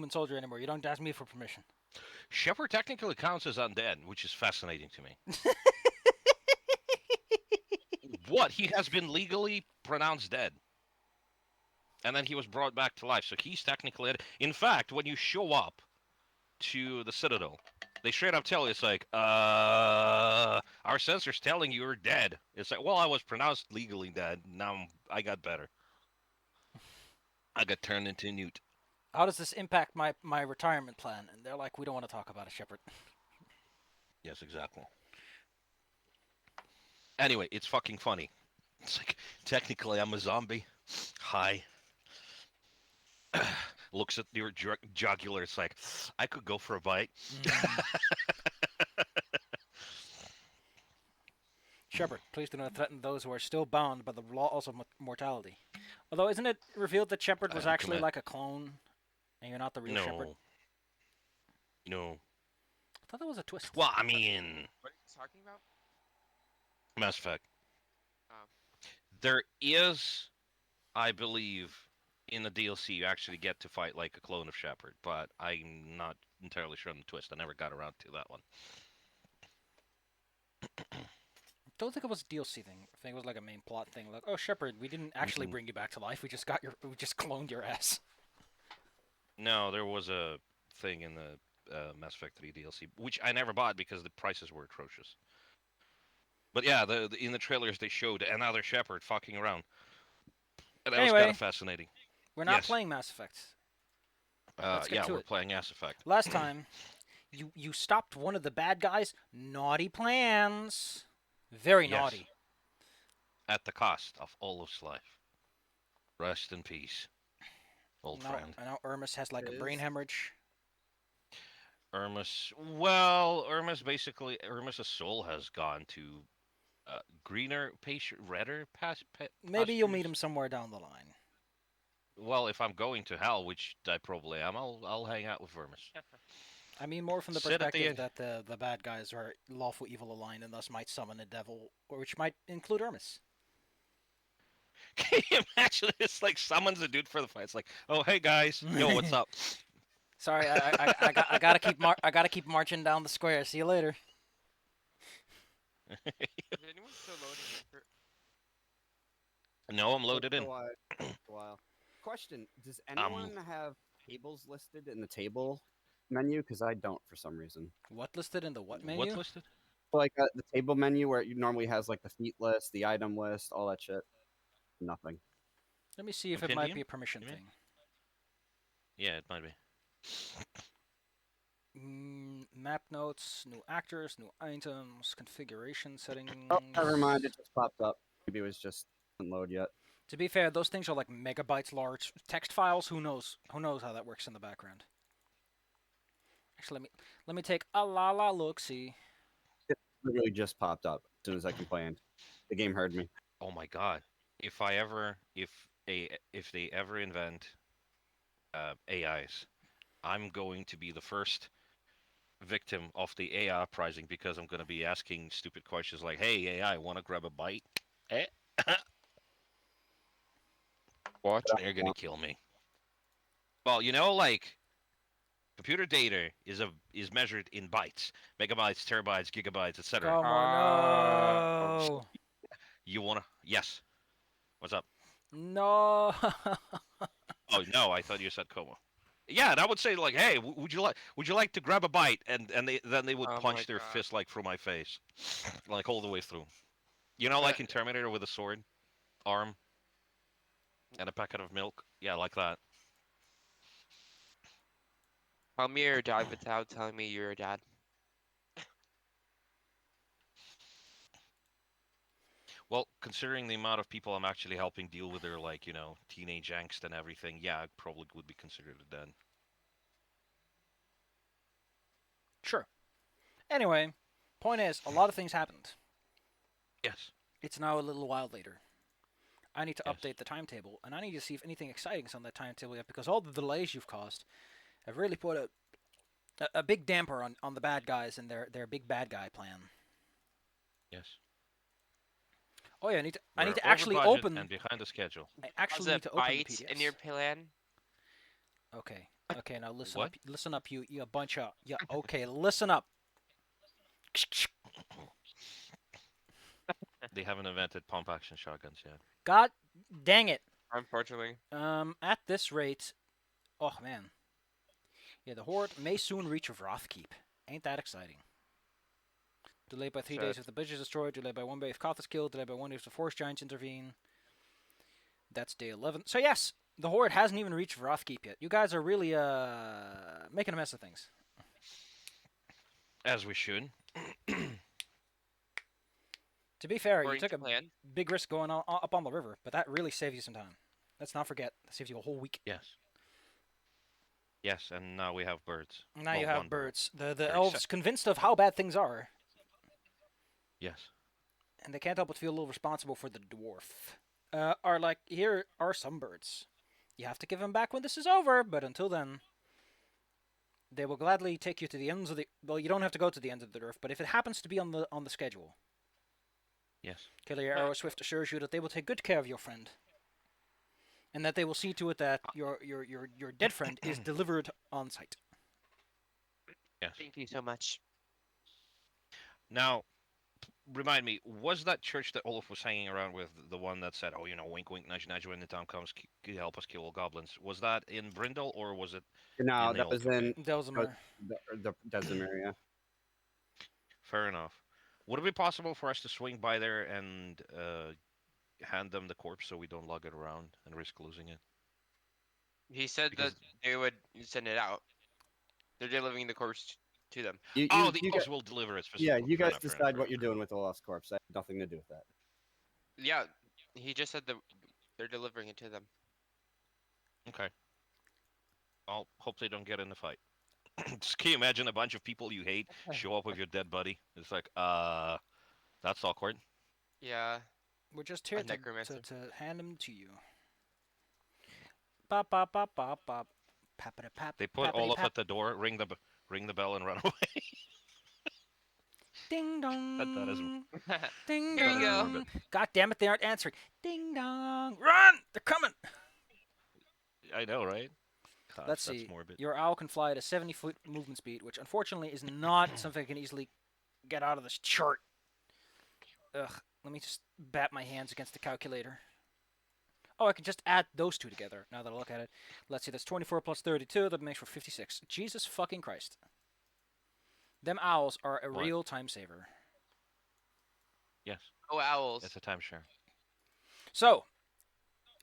human soldier anymore. You don't ask me for permission. Shepard technically counts as undead, which is fascinating to me. What? He has been legally pronounced dead. And then he was brought back to life. So he's technically dead. In fact, when you show up to the Citadel, they straight up tell you, it's like, our sensor's telling you you're dead. It's like, well, I was pronounced legally dead. Now I got better. I got turned into a newt. How does this impact my retirement plan? And they're like, we don't want to talk about it, Shepard. Yes, exactly. Anyway, it's fucking funny. It's like, technically, I'm a zombie. Hi. Looks at your jugular. It's like, I could go for a bite. Shepard, please do not threaten those who are still bound by the laws of mortality. Although, isn't it revealed that Shepard was actually like a clone, and you're not the real Shepard? No. I thought that was a twist. Well, I mean, What are you talking about? Mass Effect. Oh. There is, I believe, in the DLC you actually get to fight like a clone of Shepard, but I'm not entirely sure on the twist. I never got around to that one. I don't think it was a DLC thing. I think it was like a main plot thing. Like, oh, Shepard, we didn't actually bring you back to life. We just cloned your ass. No, there was a thing in the Mass Effect 3 DLC, which I never bought because the prices were atrocious. But yeah, in the trailers they showed another Shepard fucking around. And that was kind of fascinating. We're not playing Mass Effect. Yeah, we're playing Mass Effect. Last time, you stopped one of the bad guys. Naughty plans. Very naughty. At the cost of Olaf's life. Rest in peace, old friend. I know Irmis has like a brain hemorrhage. Irmis' soul has gone to greener, redder pastures. Maybe you'll meet him somewhere down the line. Well, if I'm going to hell, which I probably am, I'll hang out with Irmis. I mean, more from the perspective that the bad guys are lawful evil aligned and thus might summon a devil, which might include Irmis. Can you imagine? It's like summons a dude for the fight. It's like, oh hey guys, yo, what's up? Sorry, I gotta keep marching down the square. See you later. Is anyone still loading in? No, I'm loaded in. Wow. Question: does anyone have tables listed in the table menu? Because I don't for some reason. What listed in the what menu? What's listed? Like the table menu where it normally has like the feat list, the item list, all that shit. Nothing. Let me see if it might be a permission thing. Yeah, it might be. Map notes, new actors, new items, configuration settings. Oh, never mind. It just popped up. Maybe it was just didn't load yet. To be fair, those things are like megabytes large text files. Who knows? Who knows how that works in the background? Actually, let me take a look. See. It literally just popped up as soon as I complained. The game heard me. Oh my god! If they ever invent AIs, I'm going to be the first victim of the AI uprising because I'm going to be asking stupid questions like, "Hey AI, want to grab a bite?" What? You're going to kill me. Well, like computer data is measured in bytes, megabytes, terabytes, gigabytes, etc. Come on, no. You wanna? Yes. What's up? No. Oh no, I thought you said Como. Yeah, and I would say like, hey, would you like to grab a bite? And then they would punch their fist like through my face, like all the way through. You know, like in Terminator with a sword, arm, and a packet of milk. Yeah, like that. Tell me you're a dad without telling me you're a dad. Well, considering the amount of people I'm actually helping deal with their, like, teenage angst and everything, yeah, I probably would be considered a dad. Sure. Anyway, point is, a lot of things happened. Yes. It's now a little while later. I need to update the timetable, and I need to see if anything exciting is on that timetable yet, because all the delays you've caused have really put a big damper on the bad guys and their big bad guy plan. Yes. Oh yeah, I need to actually open and behind the schedule. I actually need to open the PDFs. in your plan. Okay. Okay, now listen What? up. Listen up, you bunch of yeah. Okay, listen up. They haven't invented pump action shotguns yet. God dang it. Unfortunately. At this rate, oh man. Yeah, the Horde may soon reach Vrothkeep. Ain't that exciting? Delayed by 3 days Shit. if the bridge is destroyed. Delayed by 1 day if Koth is killed. Delayed by 1 day if the Force Giants intervene. That's day 11. So yes, the Horde hasn't even reached Vrothkeep yet. You guys are really making a mess of things. As we should. To be fair, you According took to a plan. big risk going up on the river, but that really saved you some time. Let's not forget, that saves you a whole week. Yes. Yes, and now we have birds. Now Well, you one have bird. birds. The Very elves sick. convinced of how bad things are, Yes. and they can't help but feel a little responsible for the dwarf. Are like, here are some birds. You have to give them back when this is over, but until then, they will gladly take you to the ends of the. Well, you don't have to go to the ends of the earth, but if it happens to be on the schedule, Yes. Killer Arrow Swift assures you that they will take good care of your friend, and that they will see to it that your dead friend is delivered on site. Yes. Thank you so much. Now, remind me, was that church that Olaf was hanging around with the one that said, "Oh, wink, wink, nudge, nudge, when the time comes, help us kill all goblins"? Was that in Brindle or was it No, in the that old was in campaign? Delzimir. the Desimir, yeah. Fair enough. Would it be possible for us to swing by there and hand them the corpse so we don't lug it around and risk losing it? He said that Because they would send it out. They're delivering the corpse to them. the You guys, elves will deliver it yeah, specifically. you Fair guys enough. Fair enough. decide Fair what enough. you're Fair doing enough. with the lost corpse. That had nothing to do with that. Yeah, he just said that they're delivering it to them. Okay. I'll hope they don't get in the fight. Just can you imagine a bunch of people you hate show up with your dead buddy? It's like, that's awkward. Yeah, We're just here a necromancer. to hand them to you. Pop, pop, pop, pop, pop. Pappity pap, They put pappity Olaf pap. at the door, ring the bell, and run away. Ding that is dong. Ding Here that you is go. morbid. dong. God damn it, they aren't answering. Ding dong. Run! They're coming! I know, right? Gosh, Let's that's see. morbid. Your owl can fly at a 70-foot movement speed, which unfortunately is not something I can easily get out of this chart. Ugh. Let me just bat my hands against the calculator. Oh, I can just add those two together, now that I look at it. Let's see, that's 24 plus 32, that makes for 56. Jesus fucking Christ. Them owls are a What? real time saver. Yes, Oh, owls. it's a timeshare. So,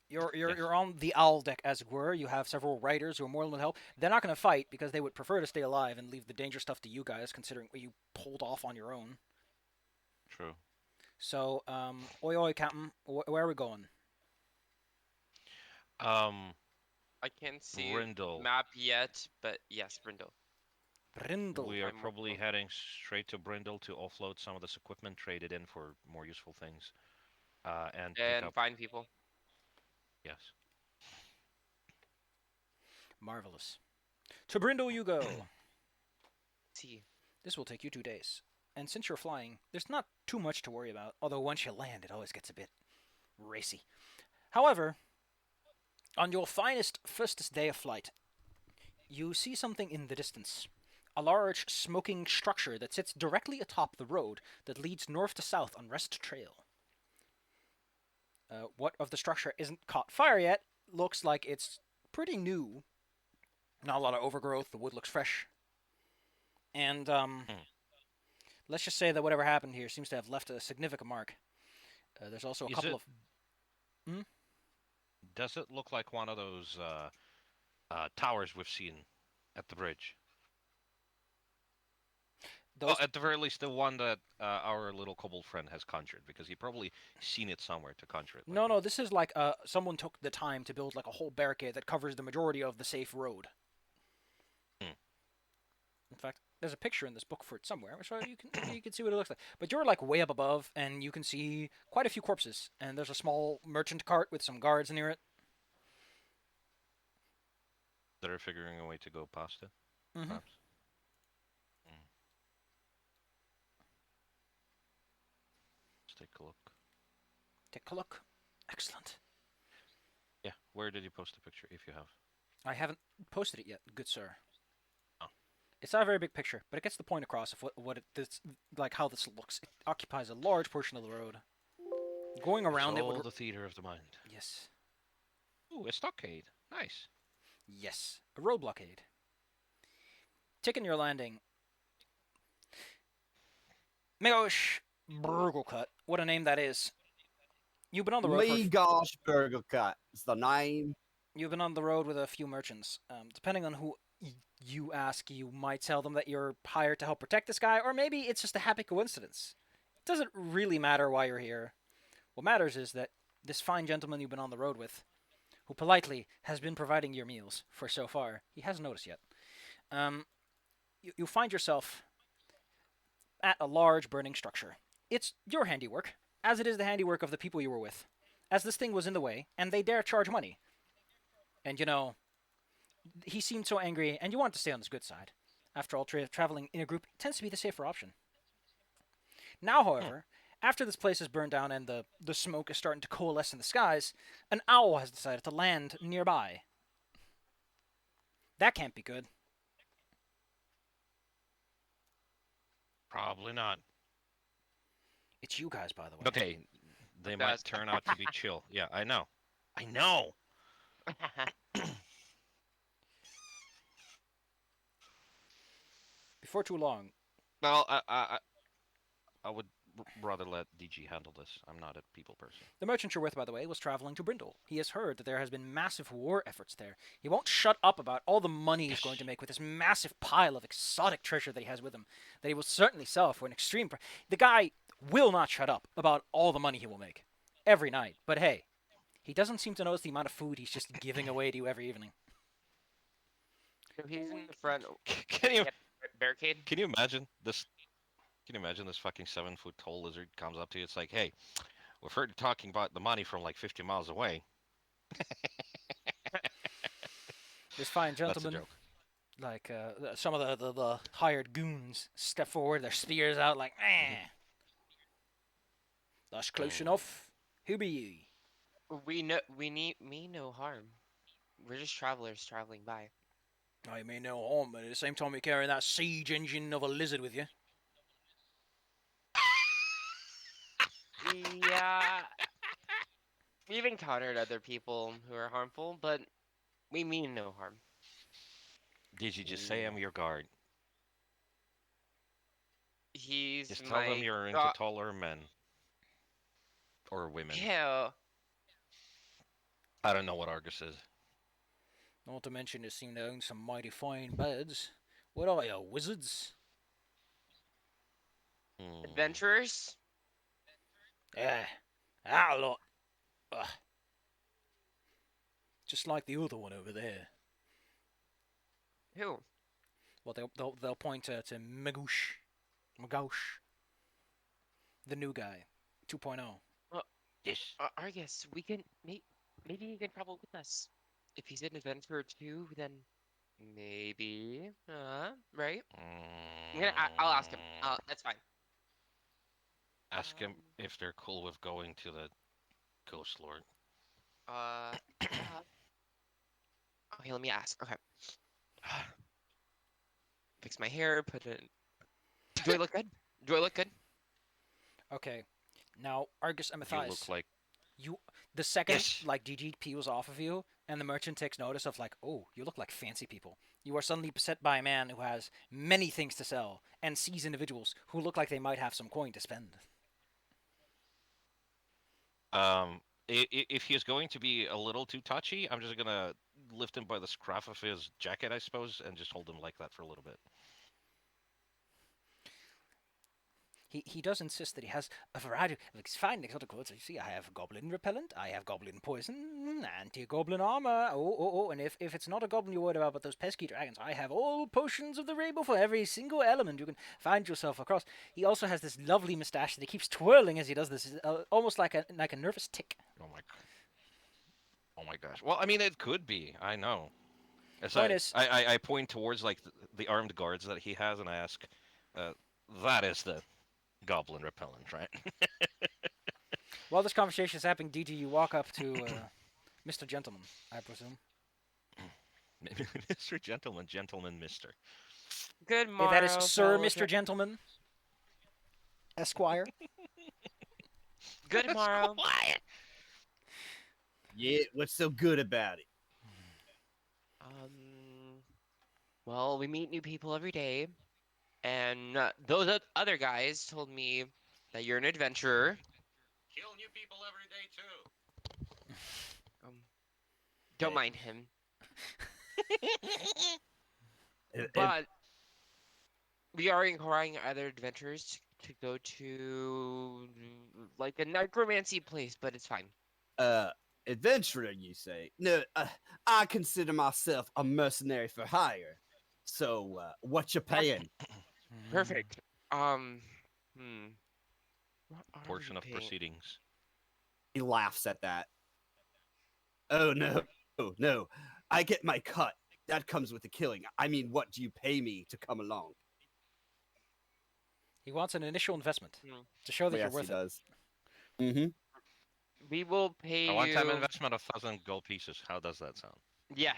you're Yes. on the owl deck, as it were. You have several riders who are more than willing to help. They're not going to fight because they would prefer to stay alive and leave the dangerous stuff to you guys, considering what you pulled off on your own. True. So, oi oi, Captain, where are we going? I can't see Brindle. map yet, but yes, Brindle. Brindle. We are I'm probably looking. heading straight to Brindle to offload some of this equipment, trade it in for more useful things, and pick And up. find people. Yes. Marvelous. To Brindle you go. See. This will take you 2 days. And since you're flying, there's not too much to worry about, although once you land, it always gets a bit racy. However, on your first day of flight, you see something in the distance. A large, smoking structure that sits directly atop the road that leads north to south on Rest Trail. What of the structure isn't caught fire yet? Looks like it's pretty new. Not a lot of overgrowth, the wood looks fresh. And, let's just say that whatever happened here seems to have left a significant mark. There's also a Is couple it- of... Hmm? Does it look like one of those towers we've seen at the bridge? Those... Well, at the very least, the one that our little kobold friend has conjured, because he probably seen it somewhere to conjure it. No, this is like someone took the time to build like a whole barricade that covers the majority of the safe road. Hmm. In fact, there's a picture in this book for it somewhere, so you can see what it looks like. But you're like way up above, and you can see quite a few corpses. And there's a small merchant cart with some guards near it. That are figuring a way to go past it, Mm-hmm. perhaps. Let's take a look. Take a look. Excellent. Yeah, where did you post the picture, if you have? I haven't posted it yet, good sir. Oh. It's not a very big picture, but it gets the point across of like how this looks. It occupies a large portion of the road. Going It's around it all would. the theater of the mind. Yes. Ooh, a stockade. Nice. Yes. A road blockade. Taking your landing. Megosh Burgle Cut. What a name that is. You've been on the road for. Me gosh, Burger Cut. It's the name. You've been on the road with a few merchants. Depending on who you ask, you might tell them that you're hired to help protect this guy, or maybe it's just a happy coincidence. It doesn't really matter why you're here. What matters is that this fine gentleman you've been on the road with, who politely has been providing your meals for so far, he hasn't noticed yet. You find yourself at a large burning structure. It's your handiwork, as it is the handiwork of the people you were with, as this thing was in the way, and they dare charge money. And he seemed so angry, and you want to stay on his good side. After all, traveling in a group tends to be the safer option. Now, however, after this place is burned down and the smoke is starting to coalesce in the skies, an owl has decided to land nearby. That can't be good. Probably not. It's you guys, by the way. Okay, they might Guys. turn out to be chill. Yeah, I know. I know. Before too long, Well, I would rather let DG handle this. I'm not a people person. the merchant you're with, by the way, was traveling to Brindle. He has heard that there has been massive war efforts there. He won't shut up about all the money he's going to make with this massive pile of exotic treasure that he has with him, that he will certainly sell for an extreme price. The guy will not shut up about all the money he will make every night. But hey, he doesn't seem to notice the amount of food he's just giving away to you every evening. So he's in the front. Can you Barricade. can you imagine this? Can you imagine this fucking 7-foot tall lizard comes up to you? It's like, hey, we've heard you talking about the money from like 50 miles away. This fine That's a gentleman, joke. like some of the hired goons, step forward, their spears out, like, that's close enough. Who be ye? We need me no harm. We're just travelers traveling by. I mean no harm, but at the same time you're carrying that siege engine of a lizard with you. Yeah. We've encountered other people who are harmful, but we mean no harm. Did you just say I'm your guard? He's Just my tell them you're into taller men. Or women. Yeah. I don't know what Argus is. Not to mention you seem to own some mighty fine beds. What are you, wizards? Hmm. Adventurers? Yeah, that lot. Ugh. Just like the other one over there. Who? Well, they'll point to Magoosh, the new guy, 2.0. Yes. Argus, we can maybe he can travel with us. If he's an adventurer too, then maybe. Right? I'll ask him. That's fine. Ask him if they're cool with going to the Ghost Lord. Okay, let me ask. Okay. Fix my hair, put it. Do I look good? Do I look good? Okay, now Argus and You Matthias, look like the second Yes. like DG peels off of you, and the merchant takes notice of like, oh, you look like fancy people. You are suddenly beset by a man who has many things to sell and sees individuals who look like they might have some coin to spend. If he's going to be a little too touchy, I'm just gonna lift him by the scruff of his jacket, I suppose, and just hold him like that for a little bit. He does insist that he has a variety of fine exotic goods. You see, I have goblin repellent, I have goblin poison, anti-goblin armor. Oh, and if it's not a goblin you're worried about, but those pesky dragons, I have all potions of the rainbow for every single element you can find yourself across. He also has this lovely mustache that he keeps twirling as he does this, almost like a nervous tick. Oh my gosh. Well, I mean, it could be. I know. As Point is- I point towards like the armed guards that he has, and I ask, that is the goblin repellent, right? While this conversation is happening, DG, you walk up to Mr. Gentleman, I presume. Mr. Gentleman, Gentleman, Mister. Good Hey, that is morrow, Sir fellow. Mr. Gentleman, Esquire. Good morrow. Quiet. Yeah, what's so good about it? Well, we meet new people every day, and those other guys told me that you're an adventurer. Kill new people every day too. Um, don't Hey. mind him, If- but we are inquiring other adventurers to go to like a necromancy place, but it's fine. Adventurer, you say? No, I consider myself a mercenary for hire. So, what you paying? Perfect. Hmm. What are Portion we of paying? proceedings. He laughs at that. Oh no, no! I get my cut. That comes with the killing. I mean, what do you pay me to come along? He wants an initial investment Hmm. to show that you're Yes, he worth it. does. Mm-hmm. We will pay A one-time you. investment of 1,000 gold pieces. How does that sound? Yeah,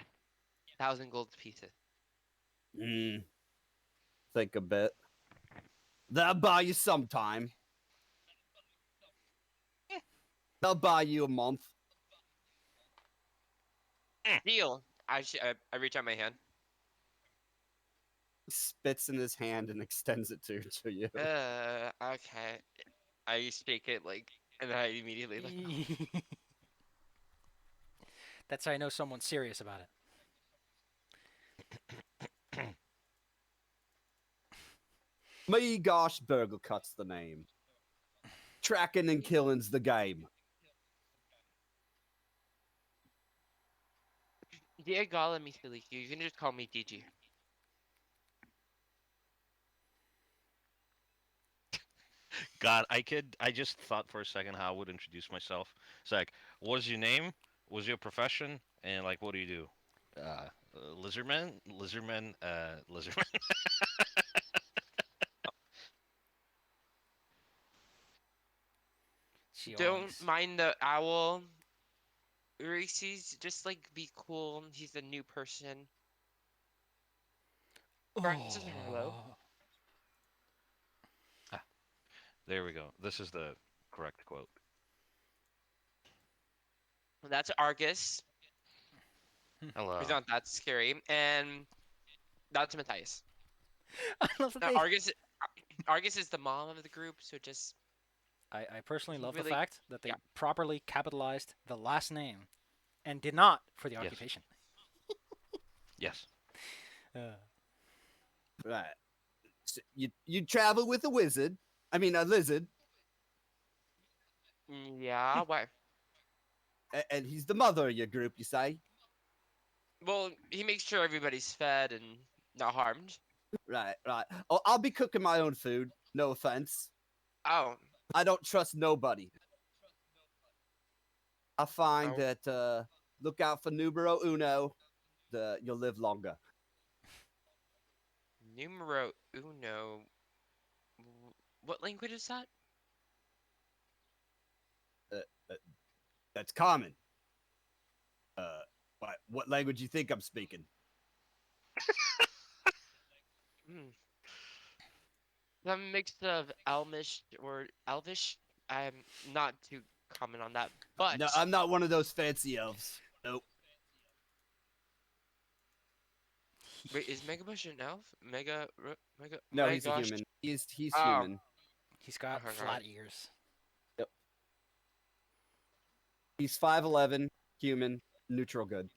1,000 gold pieces. Think a bit. That'll buy you some time. They'll buy you a month. Deal. I reach out my hand. Spits in his hand and extends it to you. Okay. I shake it like, and then I immediately let go. That's how I know someone's serious about it. Me gosh, Burgle Cut's the name. Tracking and killing's the game. Diego Micheliki. You can just call me DG. God, I just thought for a second how I would introduce myself. It's like, what's your name? What's your profession? And like, what do you do? Lizardman, lizardman. Don't Jeez. mind the owl. Reese's just like be cool. He's a new person. Frank says hello. Oh. Ah, there we go. This is the correct quote. That's Argus. Hello. He's not that scary. And that's Matthias. I love that Now, they. Argus is the mom of the group, so just I personally he love the really, fact that they yeah. properly capitalized the last name and did not for the Yes. occupation. Yes. Right. So you travel with a wizard. I mean, a lizard. Yeah, why? And he's the mother of your group, you say? Well, he makes sure everybody's fed and not harmed. Right, right. Oh, I'll be cooking my own food. No offense. Oh, I don't trust nobody. I find oh, that look out for numero uno. You'll live longer. numero uno. What language is that? Uh, uh, that's common. What language you think I'm speaking? Hmm. Some mix of Elmish or Elvish. I'm not too common on that, but No, I'm not one of those fancy elves. Nope. wait, is Megabush an elf? Mega. No, My he's a gosh. human. He's Oh, human. He's got okay, flat ears. Yep. He's 5'11", human, neutral good.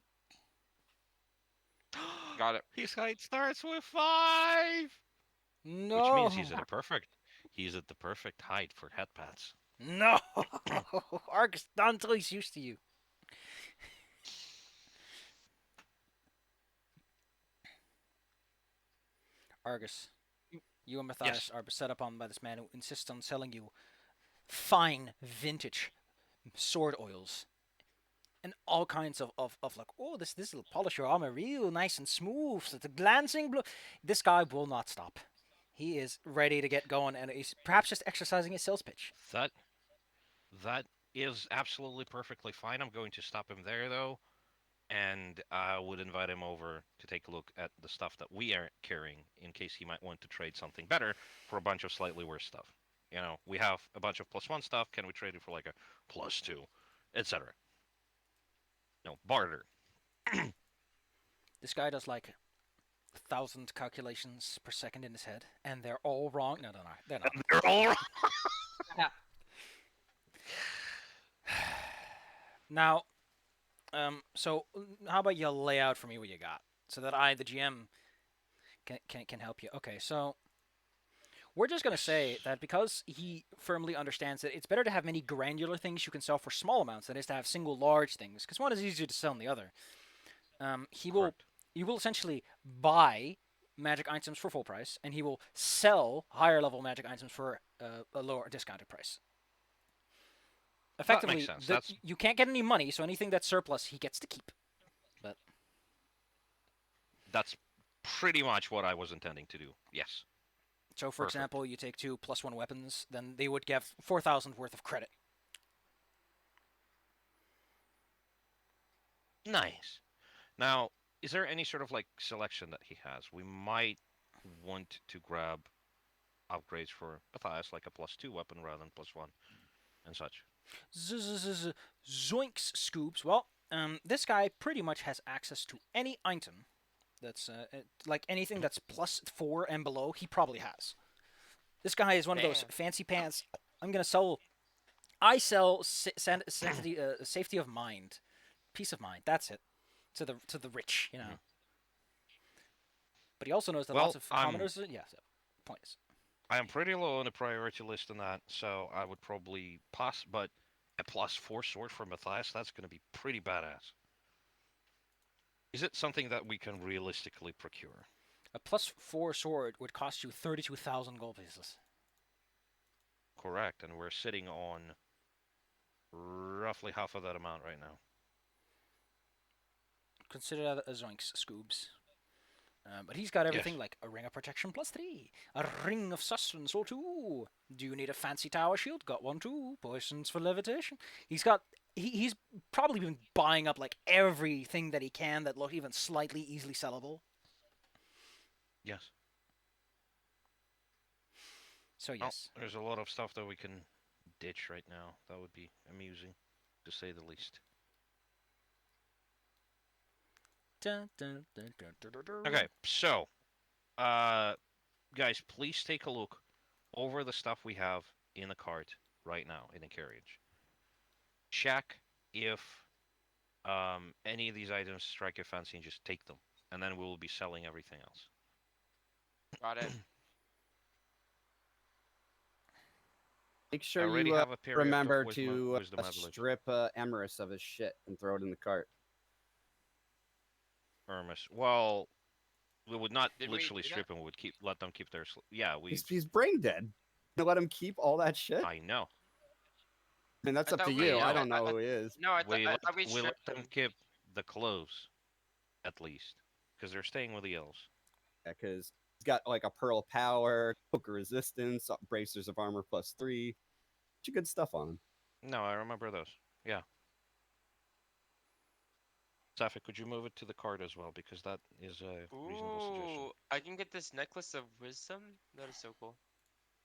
got it. His height starts with 5, No. which means he's at the perfect height for head pats. No. Argus, not until he's used to you. Argus, you and Matthias Yes. are set upon by this man who insists on selling you fine vintage sword oils and all kinds of like, oh, this will polish your armor real nice and smooth, so it's a glancing blue. This guy will not stop. He is ready to get going, and he's perhaps just exercising his sales pitch. That is absolutely perfectly fine. I'm going to stop him there though. and I would invite him over to take a look at the stuff that we are carrying in case he might want to trade something better for a bunch of slightly worse stuff. You know, we have a bunch of +1 stuff. Can we trade it for like a +2, etc.? No, barter. This guy does like 1,000 calculations per second in his head, and they're all wrong. No, they're not. They're all wrong. Now, so how about you lay out for me what you got, so that I, the GM, can help you. Okay, so we're just gonna say that because he firmly understands that it's better to have many granular things you can sell for small amounts than it is to have single large things, because one is easier to sell than the other. Correct. You will essentially buy magic items for full price, and he will sell higher level magic items for a lower discounted price. Effectively, sense. you can't get any money, so anything that's surplus he gets to keep. But That's pretty much what I was intending to do. Yes. so, for Perfect. example, you take 2 +1 weapons, then they would give 4,000 worth of credit. Nice. Now, is there any sort of like selection that he has? We might want to grab upgrades for Matthias, like a +2 weapon rather than +1 and such. Zoinks scoops. Well, this guy pretty much has access to any item that's like anything that's +4 and below. He probably has. This guy is one of those Damn. fancy pants. I'm gonna sell. I sell safety of mind, peace of mind. That's it. To the rich, you know. But he also knows that Well, lots of commoners. Yeah. So, point is. I am pretty low on the priority list on that, so I would probably pass, but a +4 sword for Matthias, that's going to be pretty badass. Is it something that we can realistically procure? A +4 sword would cost you 32,000 gold pieces. Correct, and we're sitting on roughly half of that amount right now. Consider that a zoinks, Scoobs. But he's got everything Yes. like a ring of protection +3, a ring of sustenance or 2. Do you need a fancy tower shield? Got one too. Poisons for levitation. He's got. He's probably been buying up like everything that he can that look even slightly easily sellable. Yes. So Oh, yes. there's a lot of stuff that we can ditch right now. That would be amusing, to say the least. Okay, so, guys, please take a look over the stuff we have in the cart right now in the carriage. Check if any of these items strike your fancy and just take them, and then we will be selling everything else. Got it. Make I sure already you have a period remember of wisdom, to wisdom evolution. strip Emerus of his shit and throw it in the cart. Hermes. Well, we would not Did we literally do that? strip him. We would let them keep their. Yeah, He's brain dead. You let him keep all that shit? I know. I mean, that's I up to thought we- you. I I- don't know who he is. No, I We thought we let stripped them them. keep the clothes, at least, because they're staying with the elves. Because he's got like a pearl power, poker resistance, bracers of armor +3. Bunch of good stuff on him. No, I remember those. Yeah. Safi, could you move it to the card as well? Because that is a reasonable suggestion. Ooh, I can get this necklace of wisdom. That is so cool.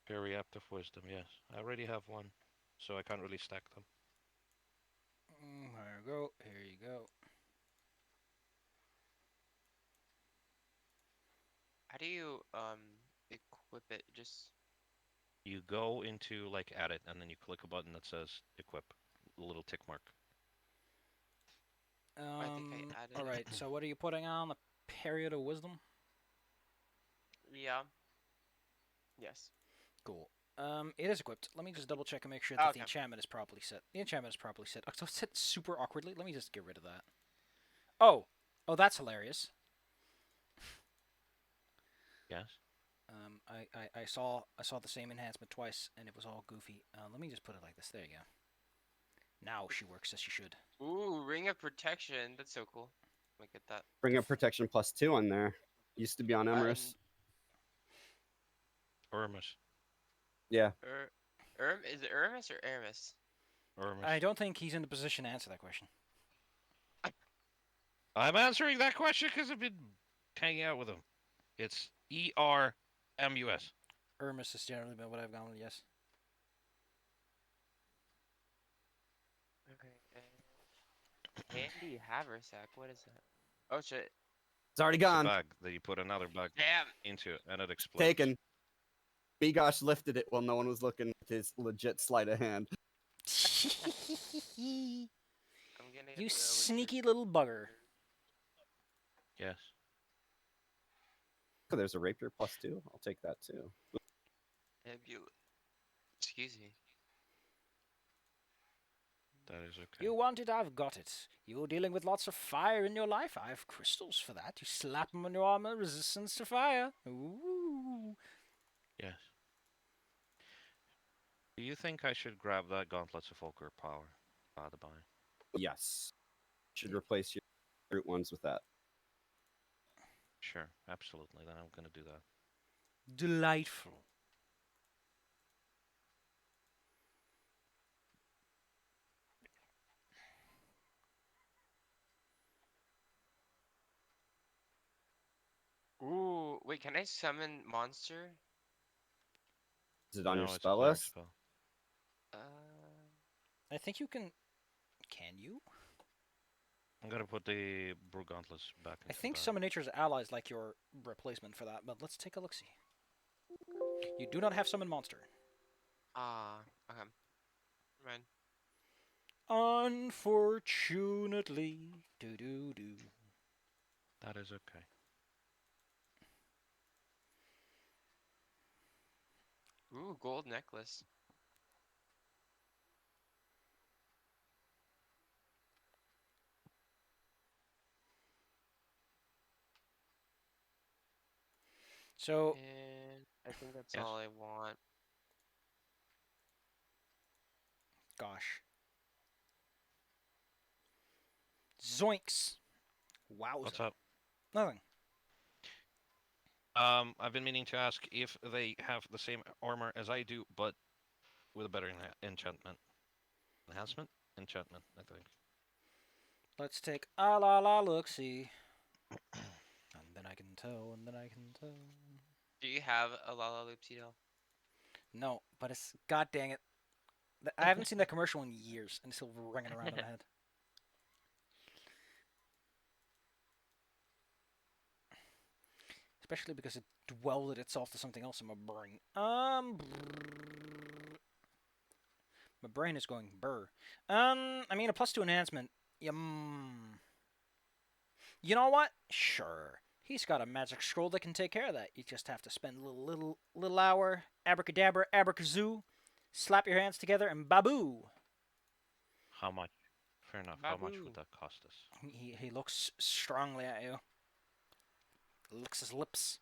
Very apt of wisdom, yes. I already have one, so I can't really stack them. There you go. Here you go. How do you equip it? Just You go into, like, edit, and then you click a button that says equip. A little tick mark. I think I added All it. right. So what are you putting on? The period of wisdom. yeah. Yes. Cool. It is equipped. Let me just double check and make sure that the Okay. enchantment is properly set. The enchantment is properly set. Oh, so it's set super awkwardly. Let me just get rid of that. Oh, that's hilarious. Yes? I saw the same enhancement twice, and it was all goofy. Let me just put it like this. There you go. Now she works as she should. Ooh, ring of protection. That's so cool. Look at that. Bring up protection +2 on there. Used to be on Emerus. Hermes. Yeah. Is it Hermes or Aramis? Hermes. I don't think he's in the position to answer that question. I'm answering that question because I've been hanging out with him. It's ERMUS. Ermus has generally been what I've gone with, yes. Okay. Handy haversack. What is that? Oh shit. It's already It's a gone. bag that you put another bag Damn. into, and it explodes. Taken. Bigosh lifted it while no one was looking with his legit sleight of hand. You I'm gonna get the sneaky little bugger. Yes. Oh, there's a rapier +2. I'll take that too. Excuse me. That is okay. You want it, I've got it. You're dealing with lots of fire in your life. I have crystals for that. You slap them on your armor, resistance to fire. Ooh. Yes. Do you think I should grab that Gauntlets of Volker power? By the by. Yes. Should replace your root ones with that. Sure, absolutely. Then I'm gonna do that. Delightful. Ooh, wait, can I summon monster? Is it on No, your it's a spell fire list? spell. Uh, I think you can. Can you? I'm gonna put the Brew Gauntlets back into I think the bag. Summon Nature's Ally is like your replacement for that, but let's take a look see. You do not have Summon Monster. okay. Right. Unfortunately. Do do do. That is okay. Ooh, gold necklace. So, And I think that's Yes. all I want. gosh. Zoinks. Wowza. What's up? Nothing. I've been meaning to ask if they have the same armor as I do, but with a better enchantment. Enhancement? Enchantment, I think. Let's take a la la look see. And then I can tell, and then I can tell. Do you have a Lala Loopsy doll? No, but it's god dang it. I haven't seen that commercial in years, and it's still ringing around in my head. Especially because it welded itself to something else in my brain. My brain is going burr. I mean, a +2 enhancement. Yum. You know what? Sure. He's got a magic scroll that can take care of that. You just have to spend a little hour, abracadabra, abracazoo, slap your hands together, and baboo. How much? Fair enough. How much Babu. would that cost us? He looks strongly at you. Licks his lips.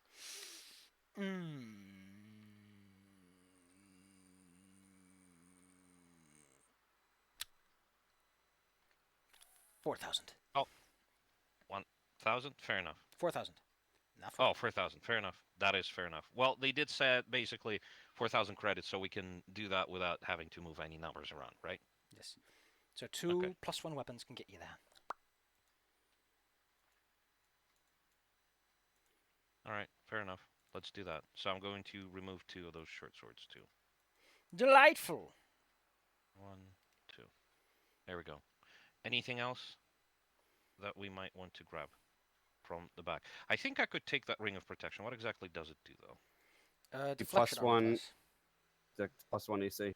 4,000. Oh, 1,000? Fair enough. 4,000. Not 4,000. Oh, 4,000. Fair enough. That is fair enough. Well, they did say basically 4,000 credits, so we can do that without having to move any numbers around, right? Yes. So 2 +1 weapons can get you that. All right, fair enough. Let's do that. So I'm going to remove 2 of those short swords too. Delightful. 1, 2. There we go. Anything else that we might want to grab from the back? I think I could take that ring of protection. What exactly does it do, though? Deflection armor +1. class. The +1 AC.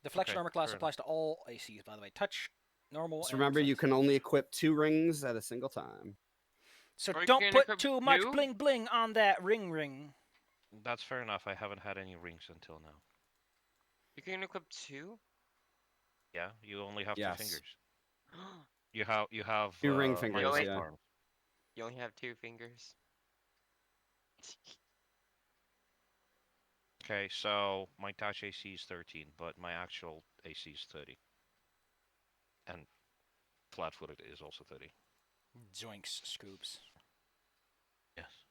Deflection Okay, armor class fair applies to all ACs, by the way. Touch, normal, Just and remember, you reflect. can only equip 2 rings at a single time. So Or you don't can put equip too much 2? bling bling on that ring. That's fair enough. I haven't had any rings until now. You can equip 2? Yeah, you only have Yes. 2 fingers. You have 2 ring my fingers, left yeah. arm. You only have 2 fingers. Okay, so my touch AC is 13, but my actual AC is 30. And flat-footed is also 30. Zoinks, Scoops. Yes.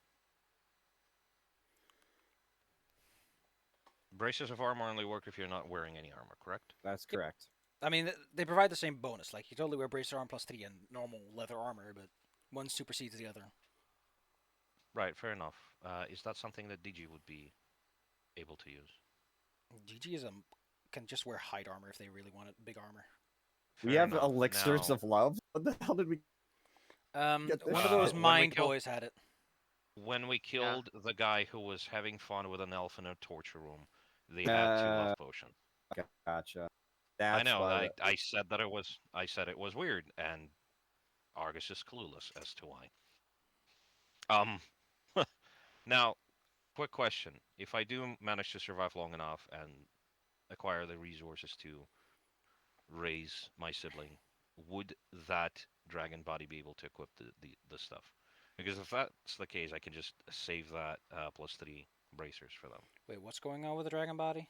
Braces of armor only work if you're not wearing any armor, correct? That's Yep. correct. I mean, they provide the same bonus. Like, you totally wear bracer armor +3 and normal leather armor, but one supersedes the other. Right, fair enough. Is that something that DG would be able to use? GG is can just wear hide armor if they really want it, big armor. We Fair have enough. elixirs Now, of love. What the hell did we get this One of those shit? when we mind kill- boys had it. when we killed the guy who was having fun with an elf in a torture room, they had two love potions. Gotcha. I That's know. why. I said that it was. I said it was weird, and Argus is clueless as to why. Um. Now, quick question: if I do manage to survive long enough and acquire the resources to raise my sibling, would that dragon body be able to equip the stuff? Because if that's the case, I can just save that +3 bracers for them. Wait, what's going on with the dragon body?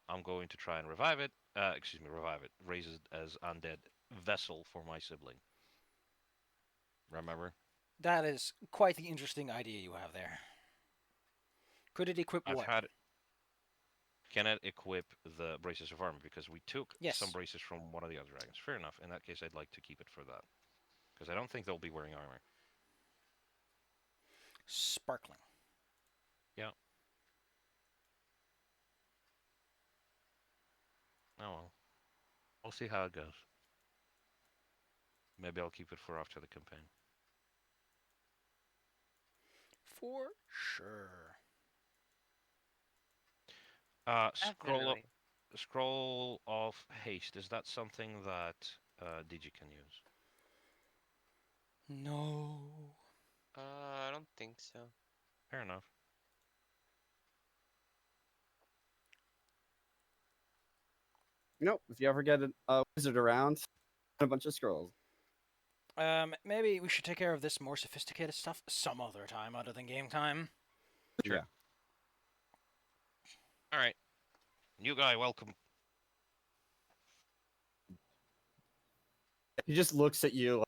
I'm going to try and revive it. Excuse me, revive it. Raise it as undead vessel for my sibling. Remember? That is quite the interesting idea you have there. Could it equip I've what? had. Can it equip the braces of armor? Because we took Yes. some braces from one of the other dragons. Fair enough. In that case, I'd like to keep it for that. Because I don't think they'll be wearing armor. Sparkling. Yeah. Oh well. We'll see how it goes. Maybe I'll keep it for after the campaign. For sure. Definitely. Scroll of haste. Is that something that Digi can use? No. I don't think so. Fair enough. Nope. If you ever get a wizard around, a bunch of scrolls. Maybe we should take care of this more sophisticated stuff some other time other than game time. Sure. Yeah. All right. New guy, welcome. He just looks at you.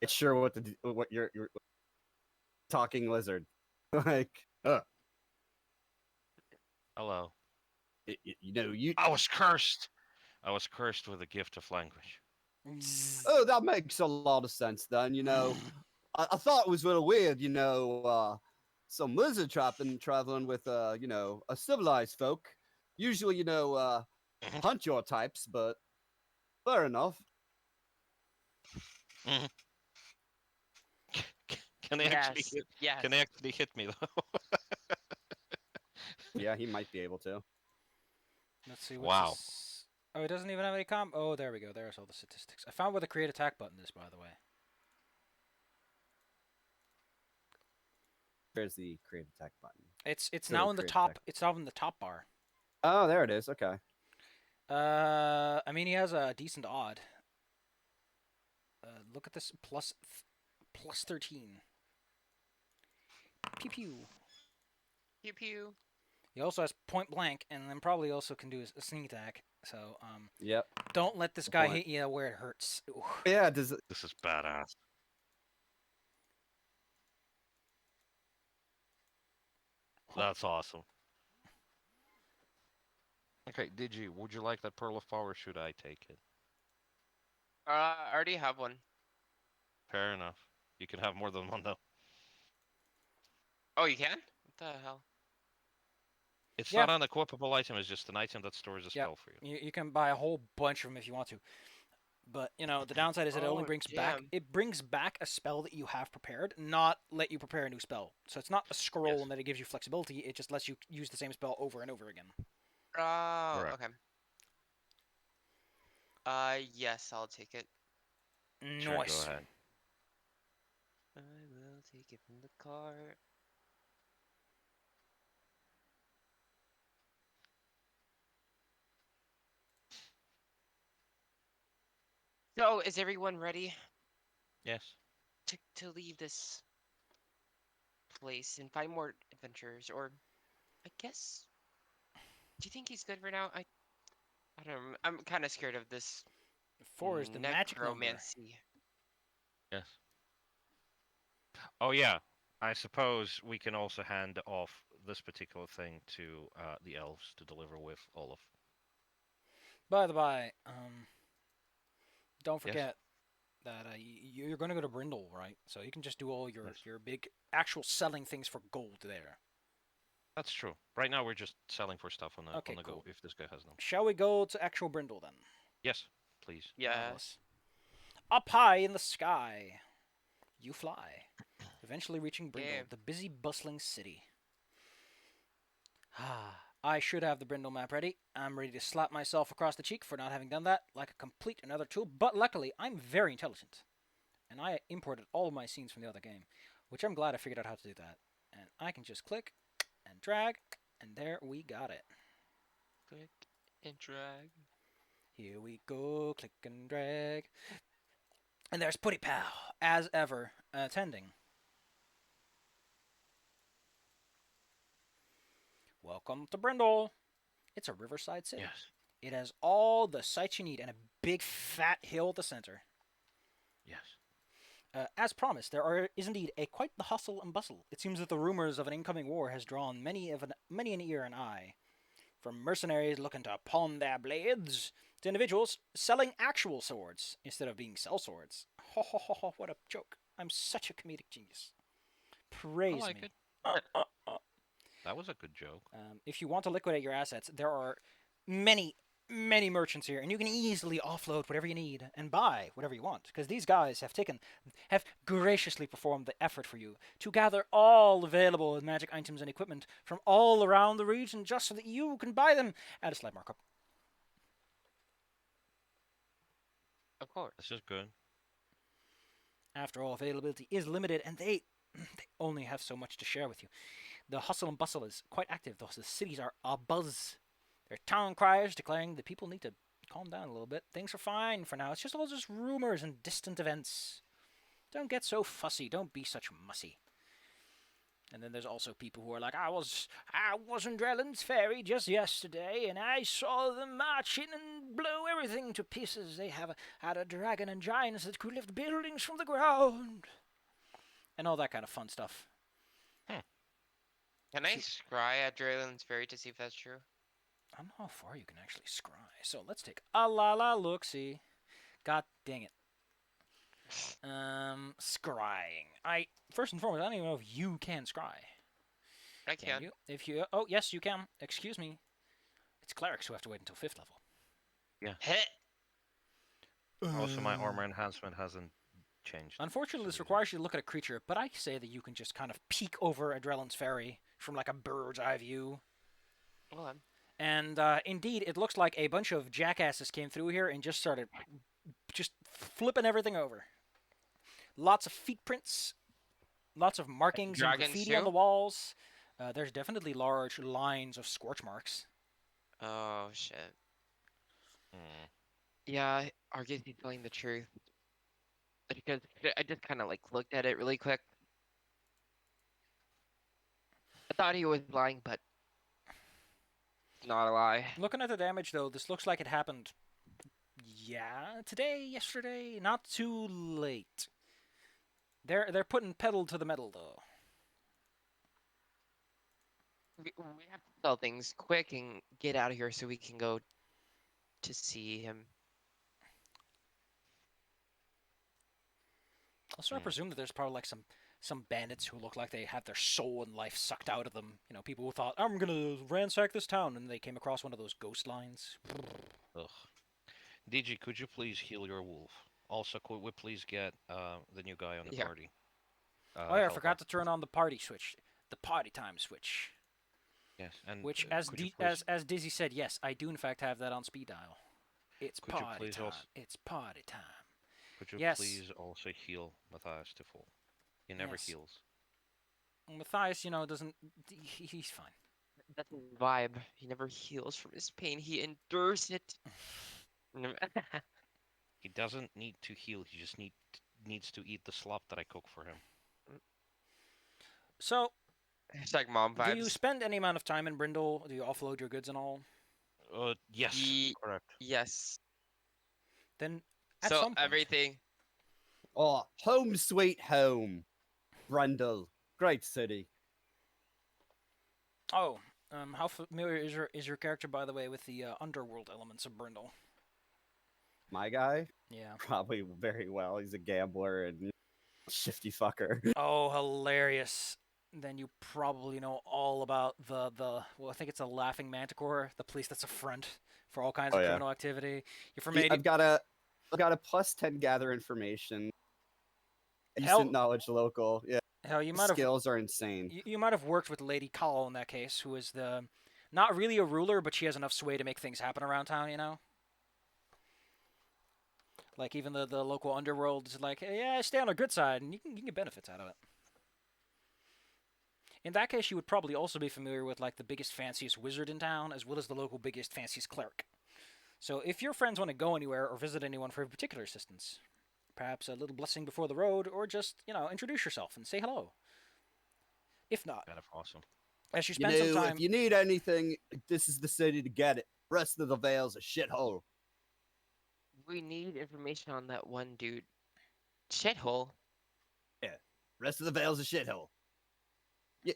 It's sure what to do, what you're talking lizard. Like, Hello. you know, you. I was cursed. I was cursed with the gift of language. Oh, that makes a lot of sense. Then you know, I thought it was a little weird. You know, some lizard traveling with you know, a civilized folk. Usually, you know, hunt your types, but fair enough. Can they actually Yes. hit? Yes. Can they actually hit me though? Yeah, he might be able to. Let's see. What's Wow. this? Oh, it doesn't even have any Oh, there we go. There's all the statistics. I found where the create attack button is, by the way. There's the create attack button. It's So now in the create top. attack. It's now in the top bar. Oh, there it is. Okay. I mean, he has a decent odd. Look at this plus 13. Pew pew. Pew pew. He also has point blank, and then probably also can do a sneak attack. So Yep. don't let this Good guy point. hit you where it hurts. Ooh. Yeah. Does it? This is badass. That's awesome. Okay, Digi, would you like that pearl of power? Should I take it? I already have one. Fair enough. You can have more than one though. Oh, you can? What the hell? It's Yeah. not an equipable item. It's just an item that stores a Yeah. spell for you. You can buy a whole bunch of them if you want to. But, you know, the downside is that it only Oh, brings back damn. it brings back a spell that you have prepared, not let you prepare a new spell. So it's not a scroll Yes. and that it gives you flexibility, it just lets you use the same spell over and over again. Oh, Correct. okay. Yes, I'll take it. Sure, go Nice. ahead. I will take it from the cart. So, is everyone ready Yes. to leave this place and find more adventures? Or, I guess, do you think he's good for now? I don't know. I'm kind of scared of this 4 is the magic number. necromancy. Yes. Oh yeah. I suppose we can also hand off this particular thing to the elves to deliver with Olaf. By the by, don't Yes. forget that you're going to go to Brindle, right? So you can just do all your Yes. your big actual selling things for gold there. That's true. Right now we're just selling for stuff on the Okay, go cool. if this guy has them. Shall we go to actual Brindle then? Yes, please. Yeah. Marvelous. Up high in the sky, you fly, eventually reaching Brindle, Okay. the busy, bustling city. I should have the Brindle map ready. I'm ready to slap myself across the cheek for not having done that, like a complete another tool. But luckily, I'm very intelligent, and I imported all of my scenes from the other game, which I'm glad I figured out how to do that. And I can just click and drag, and there we got it. Click and drag. Here we go, click and drag. And there's Putty Pal, as ever, attending. Welcome to Brindle. It's a riverside city. Yes. It has all the sights you need and a big fat hill at the center. Yes. As promised, there is indeed quite the hustle and bustle. It seems that the rumors of an incoming war has drawn many an ear and eye, from mercenaries looking to pawn their blades to individuals selling actual swords instead of being sellswords. Ho ho ho ho! What a joke! I'm such a comedic genius. Praise I like me. it. That was a good joke. If you want to liquidate your assets, there are many merchants here, and you can easily offload whatever you need and buy whatever you want, because these guys have graciously performed the effort for you to gather all available magic items and equipment from all around the region just so that you can buy them at a slight markup. Of course. This is good. After all, availability is limited, and they only have so much to share with you. The hustle and bustle is quite active, though the cities are abuzz. There are town criers declaring that people need to calm down a little bit. Things are fine for now. It's just all just rumors and distant events. Don't get so fussy. Don't be such mussy. And then there's also people who are like, I was in Drellin's Ferry just yesterday, and I saw them march in and blow everything to pieces. They had a dragon and giants that could lift buildings from the ground. And all that kind of fun stuff. Can I scry at Drayland's Ferry to see if that's true? I don't know how far you can actually scry. So let's take a look-see. God dang it. Scrying. First and foremost, I don't even know if you can scry. I can. You? Oh, yes, you can. Excuse me. It's clerics who have to wait until 5th level. Yeah. Hit. Also, my armor enhancement hasn't changed. Unfortunately, this So- requires you to look at a creature, but I say that you can just kind of peek over Adrenalin's Ferry from like a bird's eye view. Well, And indeed, it looks like a bunch of jackasses came through here and just started just flipping everything over. Lots of feet prints, lots of markings and Dragons graffiti on too? the walls. There's definitely large lines of scorch marks. oh shit. Hmm. Yeah, Argus is telling the truth. Because I just kind of like looked at it really quick. I thought he was lying, but it's not a lie. Looking at the damage, though, this looks like it happened, today, yesterday, not too late. They're putting pedal to the metal, though. We have to sell things quick and get out of here so we can go to see him. Also, I presume that there's probably like some bandits who look like they have their soul and life sucked out of them. You know, people who thought, I'm gonna ransack this town, and they came across one of those ghost lines. Ugh. DG, could you please heal your wolf? Also, could we please get the new guy on the Yeah. party? Oh yeah, I forgot to turn on the party switch, the party time switch. Yes, and Which, could you please- as Dizzy said, yes, I do in fact have that on speed dial. It's Could you party please time. also- It's party time. could you yes. please also heal Matthias to full? He never Yes. heals. Matthias, doesn't. He's fine. That's his vibe. He never heals from his pain. He endures it. He doesn't need to heal. He just needs to eat the slop that I cook for him. So, Hashtag mom vibes. do you spend any amount of time in Brindle? Do you offload your goods and all? Yes, Ye- correct. Yes. Then, at So some point, everything. Oh, home sweet home. Brendel. Great city. Oh, How familiar is your character, by the way, with the underworld elements of Brindle? My guy, Yeah. probably very well. He's a gambler and shifty fucker. Oh, hilarious. Then you probably know all about well, I think it's a laughing manticore, the police that's a front for all kinds Oh of yeah. criminal activity. You're from I've got a +10 gather information. Decent hell, knowledge local. Yeah, hell, you his might have skills are insane. you might have worked with Lady Call in that case, who is the not really a ruler, but she has enough sway to make things happen around town, you know? Like even the local underworld is like, hey, yeah, stay on our good side, and you can get benefits out of it. In that case, you would probably also be familiar with like the biggest, fanciest wizard in town, as well as the local biggest, fanciest cleric. So if your friends want to go anywhere or visit anyone for particular assistance, perhaps a little blessing before the road, or just, introduce yourself and say hello. If not, Kind of awesome. as you spend some time... If you need anything, this is the city to get it. Rest of the Vale's a shithole. We need information on that one dude. Shithole. Yeah, rest of the Vale's a shithole. Yeah.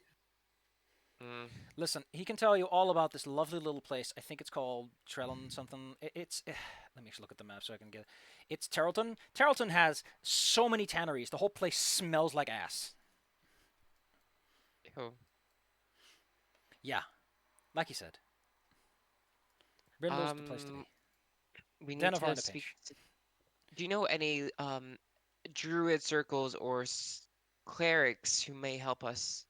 Listen, he can tell you all about this lovely little place. I think it's called Trellon something. Let me look at the map so I can get it. It's Terrelton. Terrelton has so many tanneries. The whole place smells like ass. Oh. Yeah, like you said. Brindle's the place to be. We Den need of to Arnipish. speak. Do you know any druid circles or clerics who may help us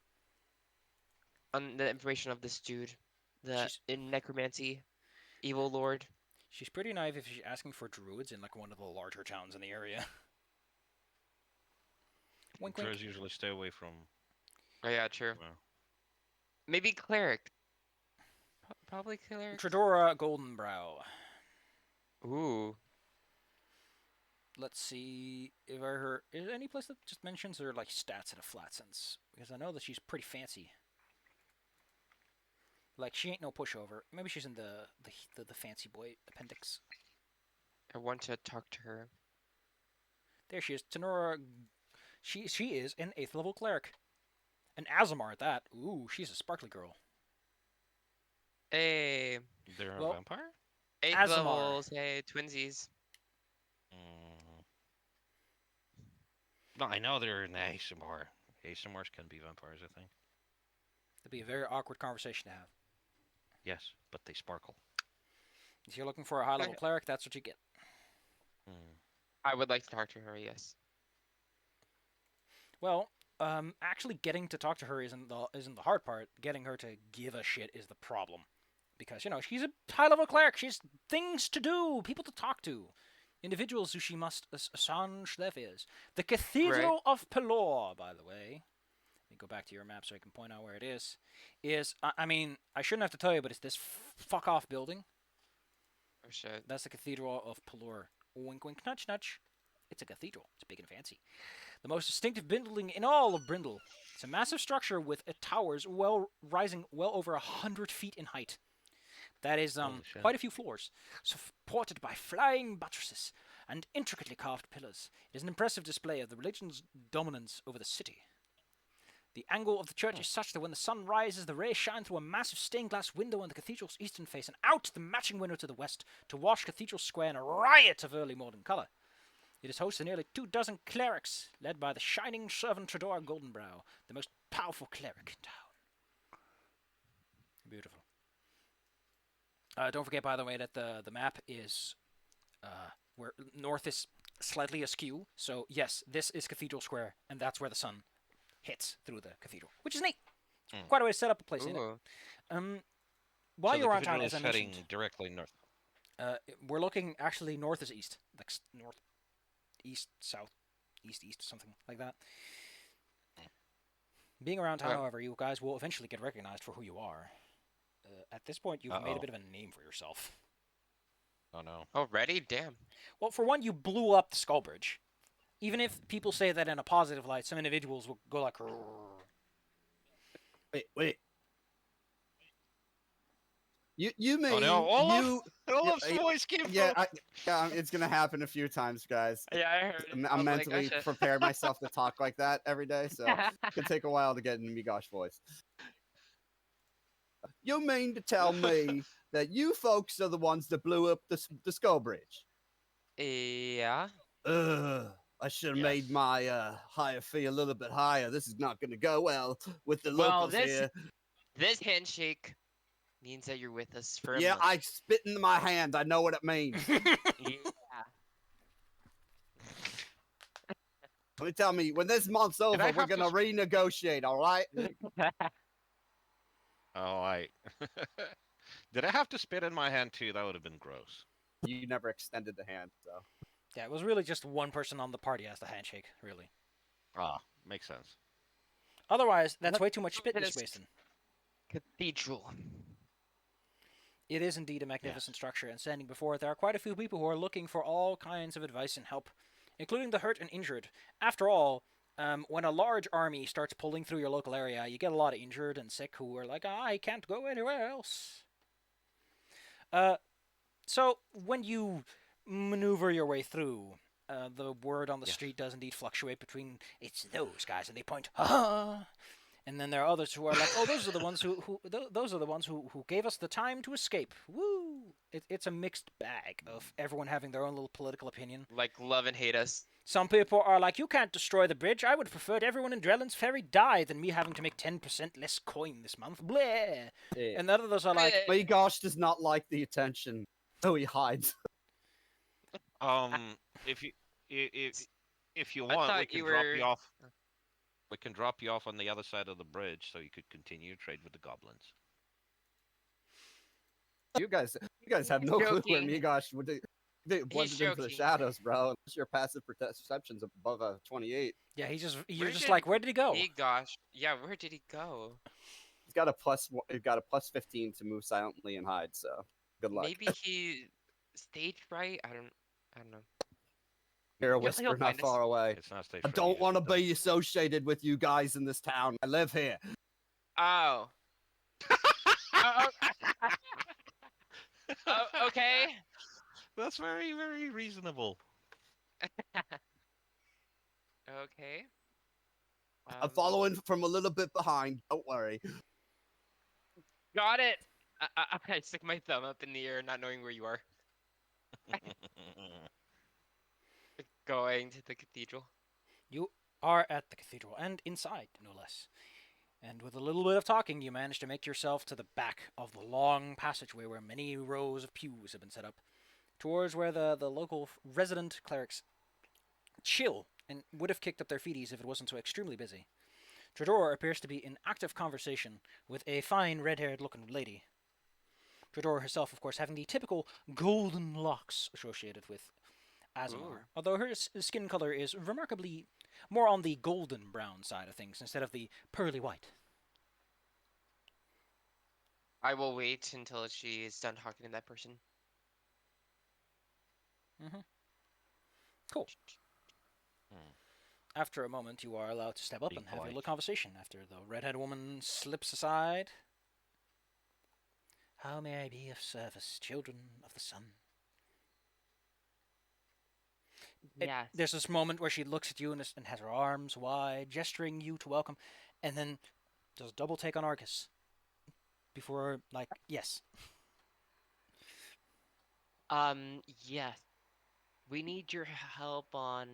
on the information of this dude, in necromancy, evil lord? She's pretty naive if she's asking for druids in like one of the larger towns in the area. Wink, wink. Druids usually stay away from. Oh yeah, true. Well, Maybe cleric. Probably cleric. Tredora Goldenbrow. Ooh. Let's see if I heard. Is there any place that just mentions her like stats in a flat sense? Because I know that she's pretty fancy. Like she ain't no pushover. Maybe she's in the fancy boy appendix. I want to talk to her. There she is, Tenora. She is an 8th level cleric, an Azamar at that. Ooh, she's a sparkly girl. Hey. they're Well, a vampire? 8th Azamar. levels. Hey, twinsies. No, I know they're in the ASMR. ASMRs can be vampires, I think. It'd be a very awkward conversation to have. Yes, but they sparkle. If you're looking for a high level cleric, that's what you get. I would like to talk to her. Yes. Well, actually getting to talk to her isn't the hard part. Getting her to give a shit is the problem. Because, she's a high-level cleric. She has things to do, people to talk to. Individuals who she must assange their fears. The Cathedral of Pelor, by the way. Let me go back to your map so I can point out where it is. I mean, I shouldn't have to tell you, but it's this fuck-off building. Oh, shit. That's the Cathedral of Pelor. Wink, wink, nudge, nudge. It's a cathedral. It's big and fancy. The most distinctive building in all of Brindle. It's a massive structure with towers rising well over 100 feet in height. That is quite a few floors, supported by flying buttresses and intricately carved pillars. It is an impressive display of the religion's dominance over the city. The angle of the church is such that when the sun rises, the rays shine through a massive stained glass window on the cathedral's eastern face and out the matching window to the west to wash Cathedral Square in a riot of early modern colour. It is host to nearly 24 clerics, led by the shining servant Tredora Goldenbrow, the most powerful cleric in town. Beautiful. Don't forget, by the way, that the map is where north is slightly askew. So yes, this is Cathedral Square, and that's where the sun hits through the cathedral, which is neat. Quite a way to set up a place in it. While so you're the on town, cathedral as I is heading mentioned, directly north. we're looking actually north is east, like north, east, south, east, something like that. Being around town, however, you guys will eventually get recognized for who you are. At this point, you've made a bit of a name for yourself. Oh no. Already? Damn. Well, for one, you blew up the Skull Bridge. Even if people say that in a positive light, some individuals will go like... Wait. You may... Oh no, Olaf's voice came yeah, it's gonna happen a few times, guys. Yeah, I heard it. I'm mentally prepared myself to talk like that every day, so it could take a while to get in Migosh voice. You mean to tell me that you folks are the ones that blew up the Skull Bridge? Yeah. Ugh. I should have made Yes. my higher fee a little bit higher. This is not going to go well with the Well, locals here. this handshake means that you're with us for a Yeah, month. I spit in my hand. I know what it means. Yeah. Let me tell me, when this month's I over, we're have to going to renegotiate, all right? Oh, I. Did I have to spit in my hand too? That would have been gross. You never extended the hand, so. Yeah, it was really just one person on the party as the handshake, really. Ah, makes sense. Otherwise, that's What way too much spit, Miss is- Waston. Cathedral. It is indeed a magnificent structure, and standing before it, there are quite a few people who are looking for all kinds of advice and help, including the hurt and injured. After all, when a large army starts pulling through your local area, you get a lot of injured and sick who are like, I can't go anywhere else. So when you maneuver your way through, the word on the street does indeed fluctuate between it's those guys, and they point, ha, and then there are others who are like, oh, those are the ones those are the ones who gave us the time to escape. Woo! It's a mixed bag of everyone having their own little political opinion. Like love and hate us. Some people are like, you can't destroy the bridge. I would have preferred everyone in Drellin's Ferry die than me having to make 10% less coin this month. Bleh. Yeah. And the others are like, My gosh does not like the attention, so he hides. If you if you I want, we thought can you drop were- you off. We can drop you off on the other side of the bridge, so you could continue trade with the goblins. You guys have no clue where Joking. Migosh would blended into the joking. shadows, bro. Unless your passive perception's above a 28. yeah, you're Where just did like, where did he go? Hey, gosh. Yeah, where did he go? He's got a plus 15 to move silently and hide. So good luck. Maybe he stage fright. I don't know. Hear a he'll whisper not find us. far away. It's not stage. I fright don't yet, want to though. be associated with you guys in this town. I live here. Oh. Oh, okay. That's very, very reasonable. Okay. I'm following from a little bit behind. Don't worry. Got it. I stick my thumb up in the air, not knowing where you are. Going to the cathedral. You are at the cathedral, and inside, no less. And with a little bit of talking, you manage to make yourself to the back of the long passageway where many rows of pews have been set up, towards where the local resident clerics chill and would have kicked up their feeties if it wasn't so extremely busy. Tredor appears to be in active conversation with a fine red-haired looking lady. Tredor herself, of course, having the typical golden locks associated with Azamar, Ooh. although her skin color is remarkably more on the golden brown side of things instead of the pearly white. I will wait until she is done talking to that person. Cool. After a moment, you are allowed to step up Being and have a polite. little conversation after the redhead woman slips aside. How may I be of service, children of the sun? Yes. There's this moment where she looks at you and has her arms wide, gesturing you to welcome, and then does a double take on Argus. Before, like, yes. Yes. We need your help on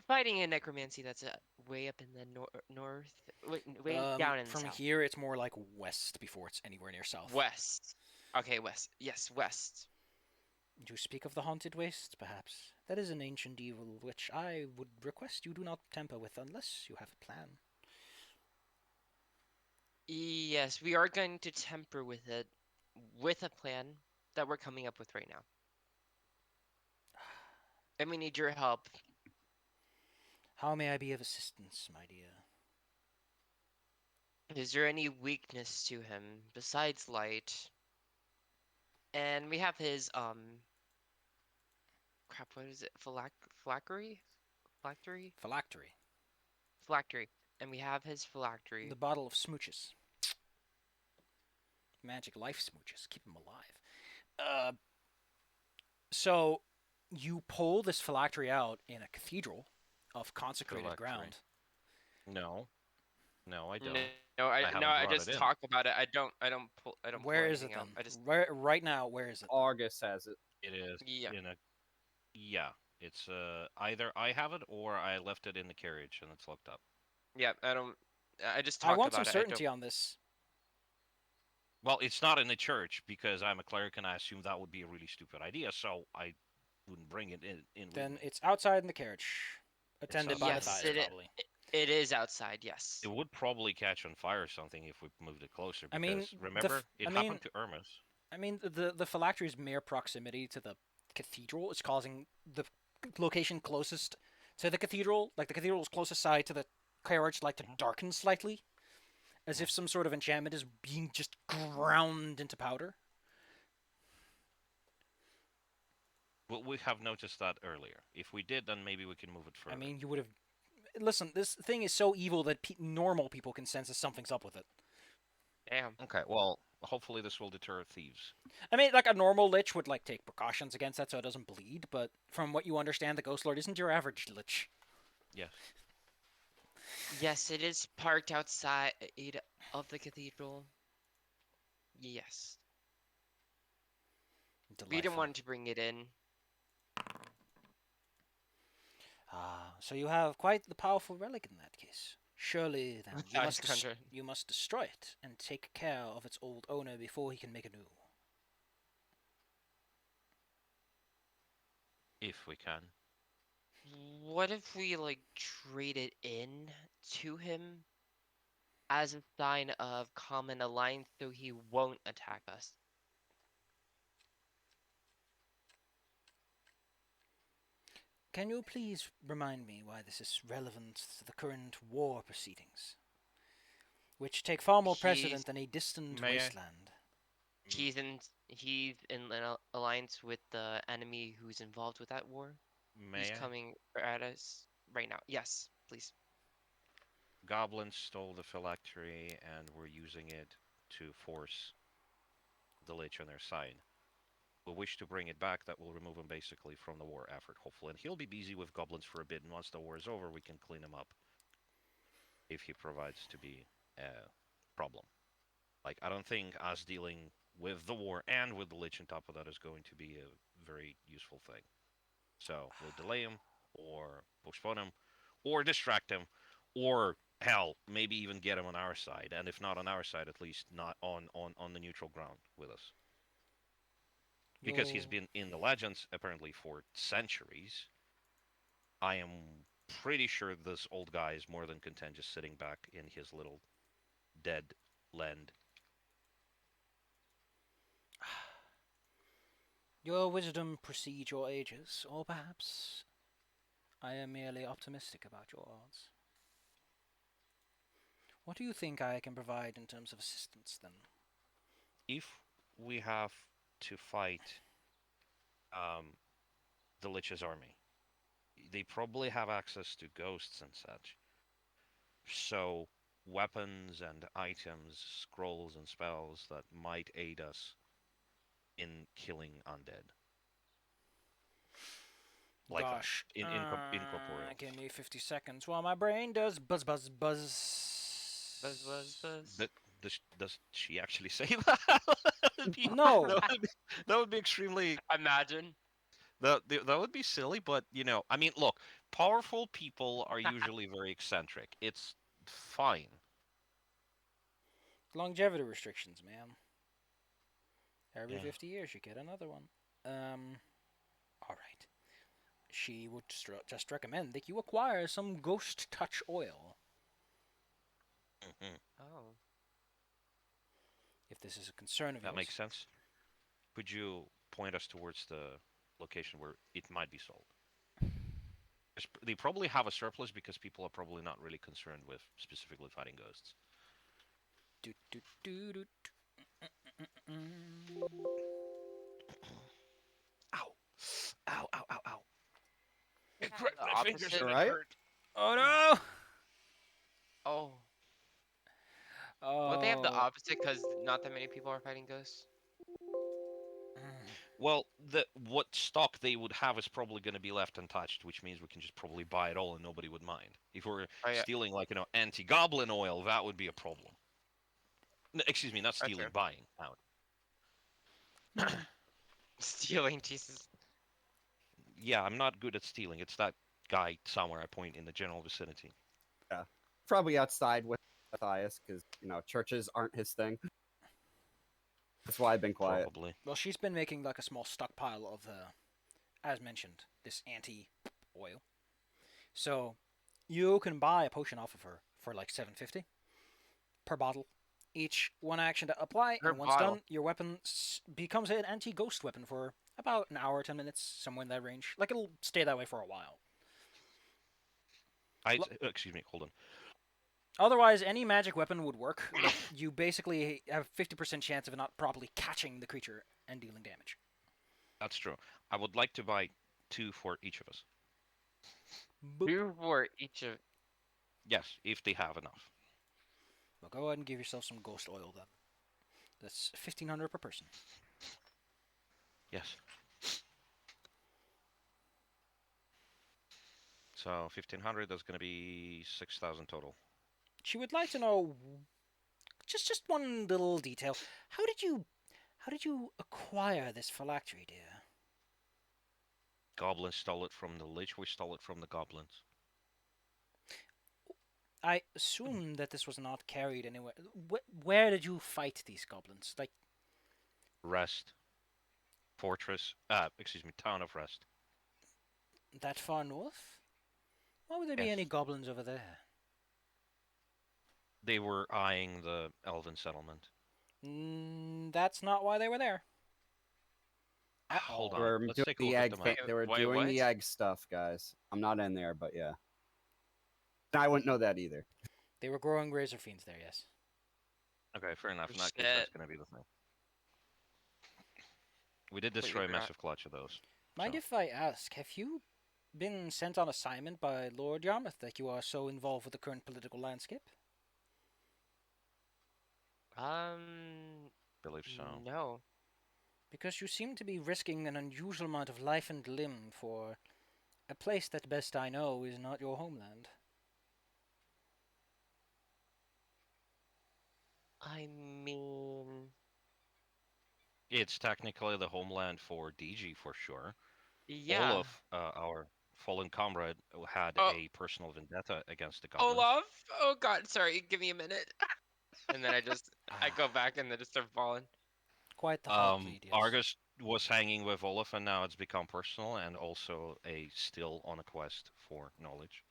fighting a necromancy that's way up in the north, way down in the From south. here, it's more like west before it's anywhere near south. West. Okay, west. Yes, west. You speak of the haunted wastes, perhaps? That is an ancient evil which I would request you do not tamper with unless you have a plan. Yes, we are going to temper with it, with a plan that we're coming up with right now. And we need your help. How may I be of assistance, my dear? Is there any weakness to him besides light? And we have his crap, what is it? Phylactery? Phylactery. Phylactery. And we have his phylactery. The bottle of smooches. Magic life smooches. Keep him alive. So, you pull this phylactery out in a cathedral of consecrated Phylactery. ground. No, I don't. No, I no, haven't I brought it just in. talk about it. I don't pull Where is it anything out. then? I just Right now, where is it? Argus has it. It is yeah. in a yeah. It's either I have it or I left it in the carriage and it's locked up. Yeah, I don't. I just I talk want some about it. I don't. certainty on this. Well, it's not in the church because I'm a cleric and I assume that would be a really stupid idea, so I wouldn't bring it in with Then me. it's outside in the carriage, attended by outside in the Yes, Matthias, carriage. probably. it is outside. Yes. It would probably catch on fire or something if we moved it closer I mean, because remember it happened to Irmus. the phylactery's mere proximity to the cathedral is causing the location closest to the cathedral, like the cathedral's closest side to the carriage, like to darken slightly, as if some sort of enchantment is being just ground into powder. Well, we have noticed that earlier. If we did, then maybe we can move it further. I mean, you would have. Listen, this thing is so evil that normal people can sense that something's up with it. Damn. Okay, well, hopefully this will deter thieves. I mean, like a normal lich would like take precautions against that so it doesn't bleed. But from what you understand, the Ghost Lord isn't your average lich. Yes. Yes, it is parked outside of the cathedral. Yes. We didn't Delightful. want to bring it in. Ah, so you have quite the powerful relic in that case. Surely, then, Thanks, you must destroy it and take care of its old owner before he can make a new. If we can. What if we like trade it in to him as a sign of common alliance so he won't attack us? Can you please remind me why this is relevant to the current war proceedings, which take far more precedent than a distant May I? wasteland? He's in an alliance with the enemy who's involved with that war. He's May I? coming at us right now. Yes, please. Goblins stole the phylactery and were using it to force the Lich on their side. We wish to bring it back. That will remove him basically from the war effort, hopefully. And he'll be busy with goblins for a bit, and once the war is over, we can clean him up. If he provides to be a problem. Like, I don't think us dealing with the war and with the Lich on top of that is going to be a very useful thing. So, we'll delay him, or postpone him, or distract him, or hell, maybe even get him on our side. And if not on our side, at least not on the neutral ground with us. Because he's been in the legends apparently for centuries. I am pretty sure this old guy is more than content just sitting back in his little dead land. Your wisdom precedes your ages, or perhaps I am merely optimistic about your odds. What do you think I can provide in terms of assistance, then? If we have to fight the Lich's army, they probably have access to ghosts and such. So weapons and items, scrolls and spells that might aid us in killing undead. Like Gosh, incorporeal. give me 50 seconds while my brain does buzz, buzz, buzz. Buzz, buzz, buzz. But does she actually say that? No. That would be extremely. Imagine. That would be silly, but I mean, look, powerful people are usually very eccentric. It's fine. Longevity restrictions, man. Every Yeah. 50 years you get another one. Alright. She would just recommend that you acquire some ghost touch oil. Hmm. Oh. If this is a concern of That yours. makes sense. Could you point us towards the location where it might be sold? They probably have a surplus because people are probably not really concerned with specifically fighting ghosts. Do, do, do, do, do. Ow! Ow! Ow! Ow! Ow! It Yeah, cracked the my fingers opposite. and it Right? hurt. Oh no! Oh. Oh. Would they have the opposite because not that many people are fighting ghosts? Well, what stock they would have is probably going to be left untouched, which means we can just probably buy it all and nobody would mind. If we're Oh, yeah. stealing like anti-goblin oil, that would be a problem. Excuse me, not That's stealing, fair. buying out. Stealing, Jesus. Yeah, I'm not good at stealing. It's that guy somewhere I point in the general vicinity. Yeah, probably outside with Matthias because churches aren't his thing. That's why I've been quiet. Probably. Well, she's been making like a small stockpile of, as mentioned, this anti-oil. So you can buy a potion off of her for like 750 per bottle. Each one action to apply, Per and once bottle. done, your weapon becomes an anti-ghost weapon for about an hour, 10 minutes, somewhere in that range. Like it'll stay that way for a while. Excuse me, hold on. Otherwise, any magic weapon would work, but you basically have a 50% chance of it not properly catching the creature and dealing damage. That's true. I would like to buy 2 for each of us. Boop. 2 for each of. Yes, if they have enough. Well, go ahead and give yourself some ghost oil then. That's 1,500 per person. Yes. So 1,500. That's going to be 6,000 total. She would like to know just one little detail. How did you acquire this phylactery, dear? Goblins stole it from the Lich. We stole it from the goblins. I assume that this was not carried anywhere. Where did you fight these goblins? Like Rest. Fortress. Excuse me, Town of Rest. that far north? Why would there be Yes. any goblins over there? They were eyeing the Elven settlement. That's not why they were there. Hold They on. were Let's doing take a the look at egg the map. thing. They were Wait, doing the what? egg stuff, guys. I'm not in there, but yeah. I wouldn't know that either. They were growing razor fiends there, yes. Okay, fair enough. In that Shit. case, that's going to be the thing. We did destroy a massive clutch of those. Mind so. if I ask, have you been sent on assignment by Lord Yarmouth that you are so involved with the current political landscape? Believe so. No. Because you seem to be risking an unusual amount of life and limb for a place that, best I know, is not your homeland. I mean, It's technically the homeland for DG for sure. yeah. Olaf, our fallen comrade, had Oh. a personal vendetta against the goblins. Olaf? Oh god, sorry, give me a minute. And then I go back and then just start falling. Quite the heartbleed, yes. Argus was hanging with Olaf, and now it's become personal, and also still on a quest for knowledge.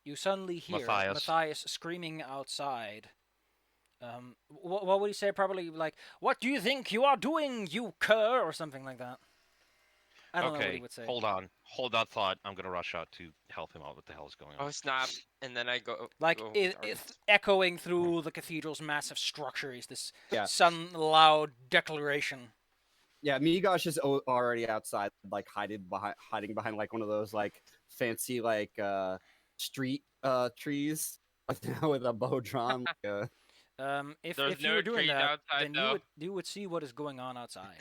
You suddenly hear Matthias. Matthias screaming outside. What would he say? Probably like, "What do you think you are doing, you cur?" or something like that. I don't know what he would say. Hold on. Hold that thought. I'm gonna rush out to help him out. What the hell is going on? Oh snap! And then I go Like go with it's echoing through the cathedral's massive structure is this Yeah. sudden loud declaration. Yeah, Migosh is already outside, like hiding behind like one of those like fancy like street trees, with a bow drawn. If There's you no were doing trees that, outside, then though. you would see what is going on outside.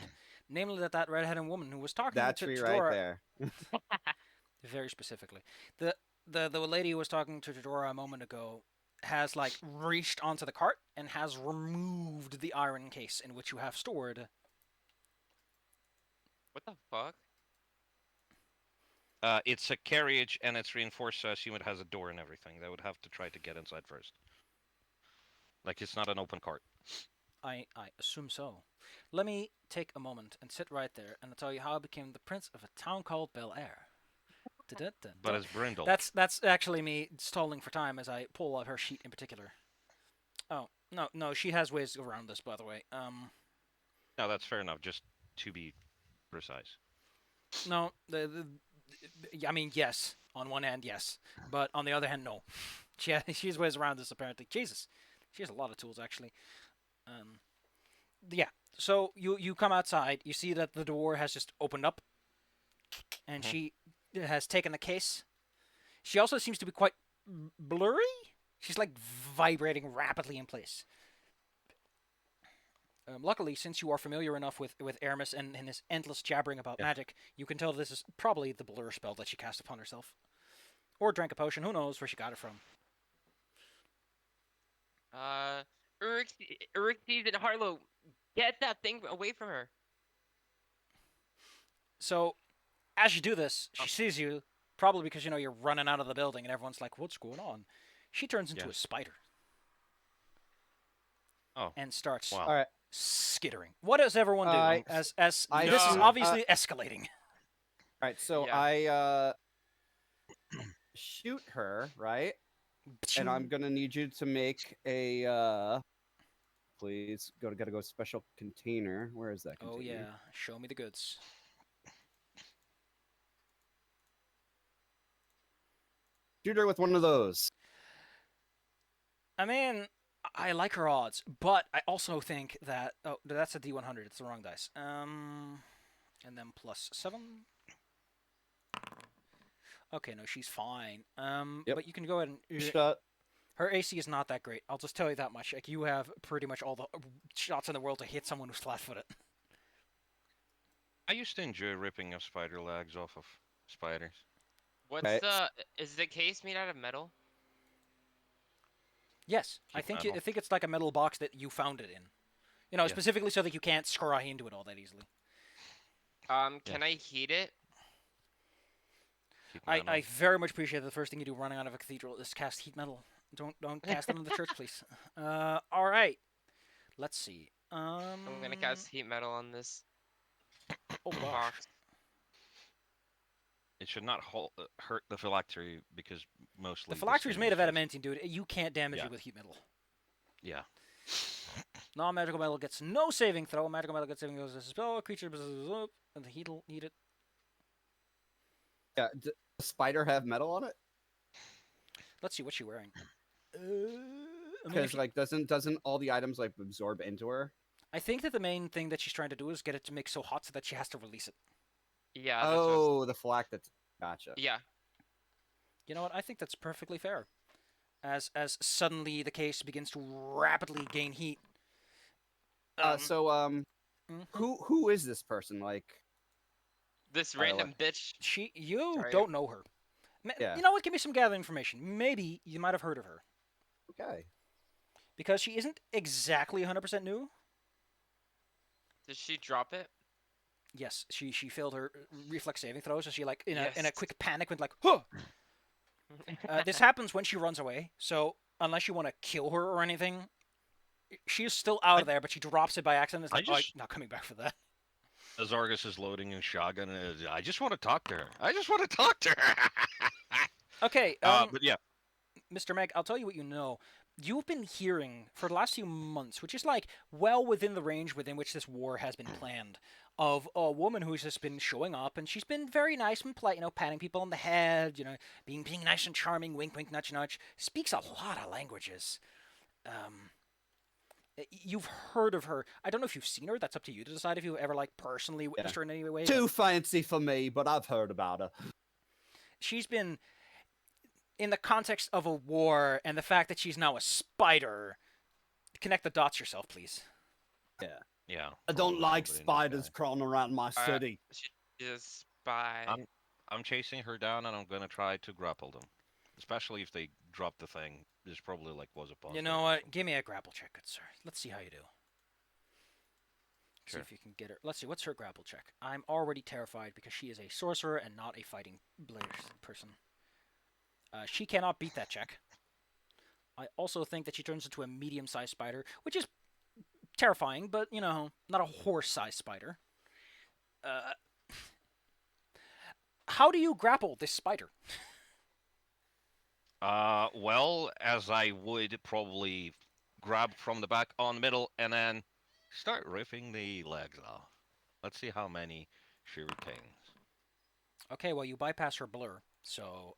Namely, that redheaded woman who was talking That to tree Todora, right there. very specifically, the lady who was talking to Todora a moment ago has like reached onto the cart and has removed the iron case in which you have stored. What the fuck? It's a carriage, and it's reinforced, so I assume it has a door and everything. They would have to try to get inside first. Like, it's not an open cart. I assume so. Let me take a moment and sit right there and I'll tell you how I became the prince of a town called Bel Air. But it's brindle. That's actually me stalling for time as I pull out her sheet in particular. Oh, no, she has ways around this, by the way. No, that's fair enough, just to be precise. No, I mean, yes. On one hand, yes. But on the other hand, no. She has ways around this, apparently. Jesus. She has a lot of tools, actually. Yeah. So you come outside. You see that the door has just opened up. And she has taken the case. She also seems to be quite blurry. She's like vibrating rapidly in place. Luckily, since you are familiar enough with Aramis and his endless jabbering about magic, you can tell this is probably the blur spell that she cast upon herself. Or drank a potion, who knows where she got it from. Erixes and Harlow, get that thing away from her. So, as you do this, she sees you, probably because you're running out of the building, and everyone's like, "What's going on?" She turns into a Yes. spider Oh, and starts wow. All right. skittering. What does everyone do? I- As I- this is No. obviously escalating. All right. So Yeah. I shoot her, right? And I'm gonna need you to make a please gotta go special container. Where is that container? Oh yeah, show me the goods. Shoot her with one of those. I mean, I like her odds, but I also think that that's a D100. It's the wrong dice. And then +7. Okay, no, she's fine. Yep. But you can go ahead and Shot. her AC is not that great. I'll just tell you that much. Like, you have pretty much all the shots in the world to hit someone who's flat-footed. I used to enjoy ripping up spider legs off of spiders. What's Okay. is the case made out of metal? Yes, I Keep think metal. I think it's like a metal box that you found it in. Yeah. Specifically so that you can't scry into it all that easily. Can I heat it? Keep I metal. very much appreciate that the first thing you do running out of a cathedral is cast heat metal. Don't cast it in the church, please. All right. Let's see. I'm gonna cast heat metal on this Oh gosh. box. It should not hurt the phylactery because mostly The phylactery is made of thing is adamantine, dude. You can't damage Yeah. it with heat metal. Yeah. Non-magical metal gets no saving throw. Magical metal gets saving throws as a spell. Creature and the heat'll need it. Yeah. Does the spider have metal on it? Let's see what's she wearing. I mean, Because like doesn't all the items like absorb into her? I think that the main thing that she's trying to do is get it to make so hot so that she has to release it. Yeah. That's what Oh, the phylactery. Gotcha. yeah. You know what? I think that's perfectly fair. As suddenly the case begins to rapidly gain heat. So mhm. who is this person? Like, This By the way. random bitch. You Sorry. don't know her. Yeah. You know what? Give me some gathering information. Maybe you might have heard of her. okay. Because she isn't exactly 100% new. Did she drop it? Yes, she failed her reflex saving throws, so she like in a Yes. quick panic went like, huh! This happens when she runs away. So unless you want to kill her or anything, she's still out of there. But she drops it by accident. It's I like, oh, just- I'm not coming back for that. Azargus is loading his shotgun. And I just want to talk to her. I just want to talk to her. Okay, But yeah, Mr. Meg, I'll tell you what you know. You've been hearing for the last few months, which is like well within the range within which this war has been planned, of a woman who's just been showing up, and she's been very nice and polite, patting people on the head, being nice and charming, wink, wink, nudge, nudge. Speaks a lot of languages. You've heard of her. I don't know if you've seen her. That's up to you to decide if you ever personally witnessed her in any way. Too fancy for me, but I've heard about her. She's been in the context of a war and the fact that she's now a spider. Connect the dots yourself, please. yeah. I don't probably like somebody in the spiders sky. crawling around my city. She's a spy. I'm chasing her down, and I'm gonna try to grapple them. Especially if they drop the thing. There's probably was a pause. You know what? Give me a grapple check, good sir. Let's see how you do. See Sure. if you can get her. Let's see. What's her grapple check? I'm already terrified because she is a sorcerer and not a fighting blade person. She cannot beat that check. I also think that she turns into a medium-sized spider, which is terrifying, but not a horse-sized spider. How do you grapple this spider? Well, as I would probably grab from the back on the middle and then start ripping the legs off. Let's see how many she retains. Okay, well, you bypass her blur, so,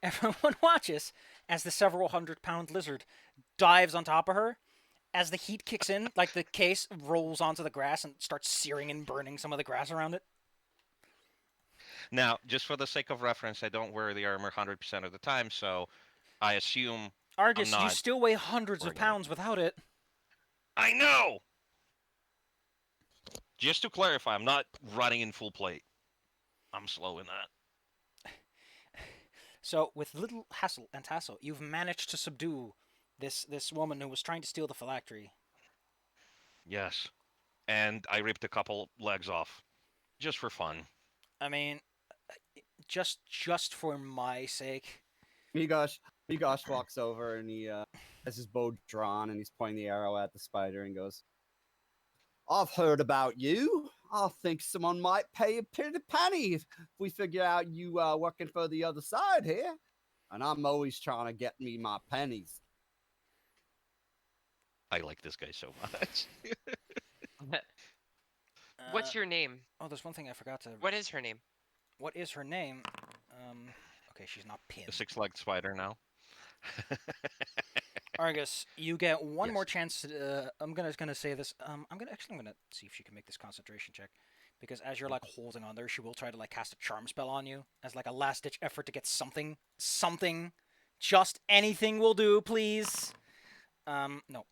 everyone watches as the several hundred-pound lizard dives on top of her. As the heat kicks in, the case rolls onto the grass and starts searing and burning some of the grass around it. Now, just for the sake of reference, I don't wear the armor 100% of the time, so I assume... Argus, you not still weigh hundreds of wearing it. pounds without it. I know! Just to clarify, I'm not running in full plate. I'm slow in that. So, with little hassle and tassel, you've managed to subdue This woman who was trying to steal the phylactery. Yes. And I ripped a couple legs off, just for fun. I mean, just for my sake. Migosh walks over and he has his bow drawn and he's pointing the arrow at the spider and goes, I've heard about you. I think someone might pay a pretty penny if we figure out you working for the other side here. And I'm always trying to get me my pennies. I like this guy so much. What's your name? Oh, there's one thing I forgot to. What is her name? What is her name? Okay, she's not pinned. The six-legged spider now. Argus, you get one Yes. more chance to. I'm gonna say this. I'm gonna see if she can make this concentration check, because as you're like holding on there, she will try to like cast a charm spell on you as like a last ditch effort to get something. Just anything will do, please. No.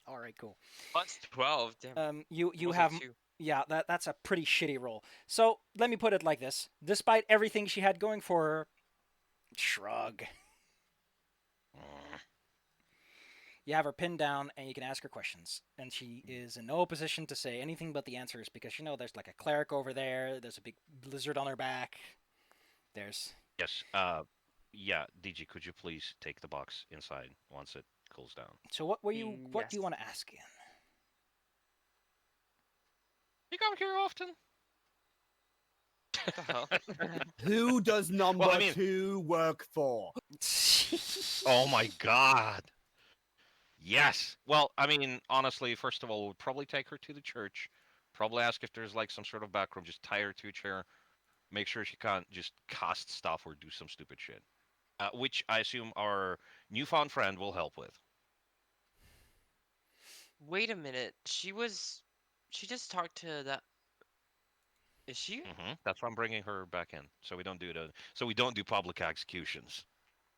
All right, cool. Plus 12. Damn. You Wasn't have. two. Yeah, that's a pretty shitty roll. So let me put it like this: despite everything she had going for her, shrug. You have her pinned down, and you can ask her questions. And she is in no position to say anything but the answers, because you know there's like a cleric over there. There's a big blizzard on her back. There's. Yes. Yeah, DG, could you please take the box inside once it cools down? So what were you? What do you Yes. want to ask in? You come here often? What the hell? Who does number Well, I mean- 2 work for? Oh my god. Yes. Well, I mean, honestly, first of all, we'll probably take her to the church. Probably ask if there's like some sort of back room. Just tie her to a chair. Make sure she can't just cast stuff or do some stupid shit. Which I assume our newfound friend will help with. Wait a minute. She just talked to that. Is she? That's why I'm bringing her back in, so we don't do public executions.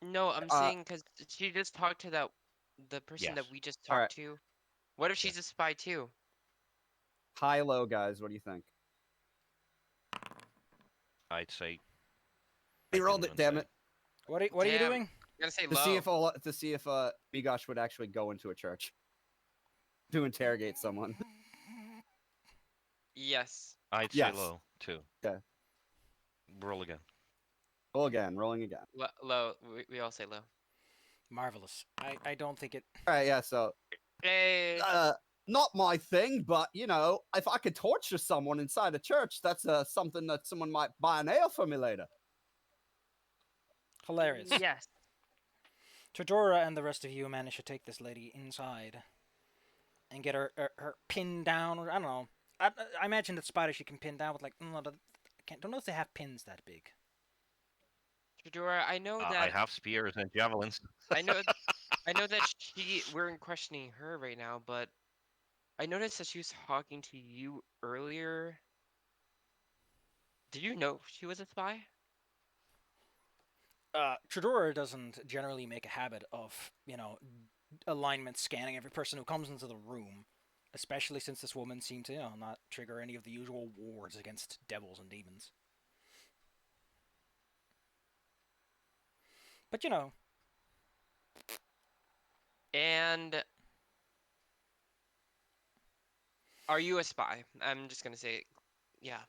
No, I'm saying because she just talked to the person that Yes. we just Alright. talked to. What if she's a spy too? High low, guys. What do you think? I'd say. He I rolled couldn't it, damn say. it. What are you Damn. doing? I'm gonna say To low. see if Migosh would actually go into a church to interrogate someone. Yes. I'd Yes. say low too. Okay. Roll again. Roll again, rolling again. Low. We all say low. Marvelous. I don't think it. All right, yeah. So, Hey. not my thing, but you know, if I could torture someone inside a church, that's something that someone might buy an ale for me later. Hilarious. Yes. Todora and the rest of you manage to take this lady inside and get her pinned down. Or I don't know. I imagine that spider she can pin down with like. Don't know if they have pins that big. Fedora, I know that I have spears and javelins. I know that we're questioning her right now, but I noticed that she was talking to you earlier. Did you know she was a spy? Tradora doesn't generally make a habit of, alignment scanning every person who comes into the room, especially since this woman seemed to, not trigger any of the usual wards against devils and demons. But And are you a spy? I'm just gonna say, yeah.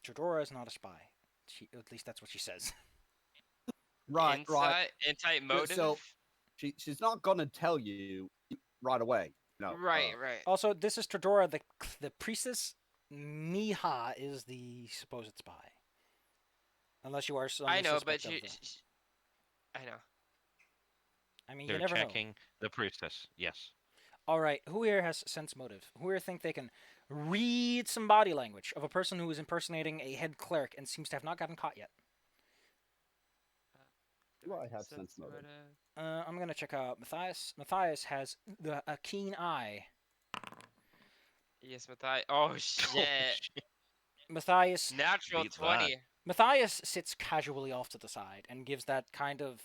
Tradora is not a spy. At least that's what she says. Right, right. Insight motive. So she's not gonna tell you right away. No. Right. Also, this is Tradora, the priestess. Miha is the supposed spy. Unless you are some I know, but suspect of them. I know. I mean, They're you never checking know. the priestess. Yes. All right, who here has sense motive? Who here think they can read some body language of a person who is impersonating a head cleric and seems to have not gotten caught yet? Do I have sense motive? I'm gonna check out Matthias. Matthias has a keen eye. Yes, Matthias. Oh shit! Matthias. Natural Beat that. 20. Matthias sits casually off to the side and gives that kind of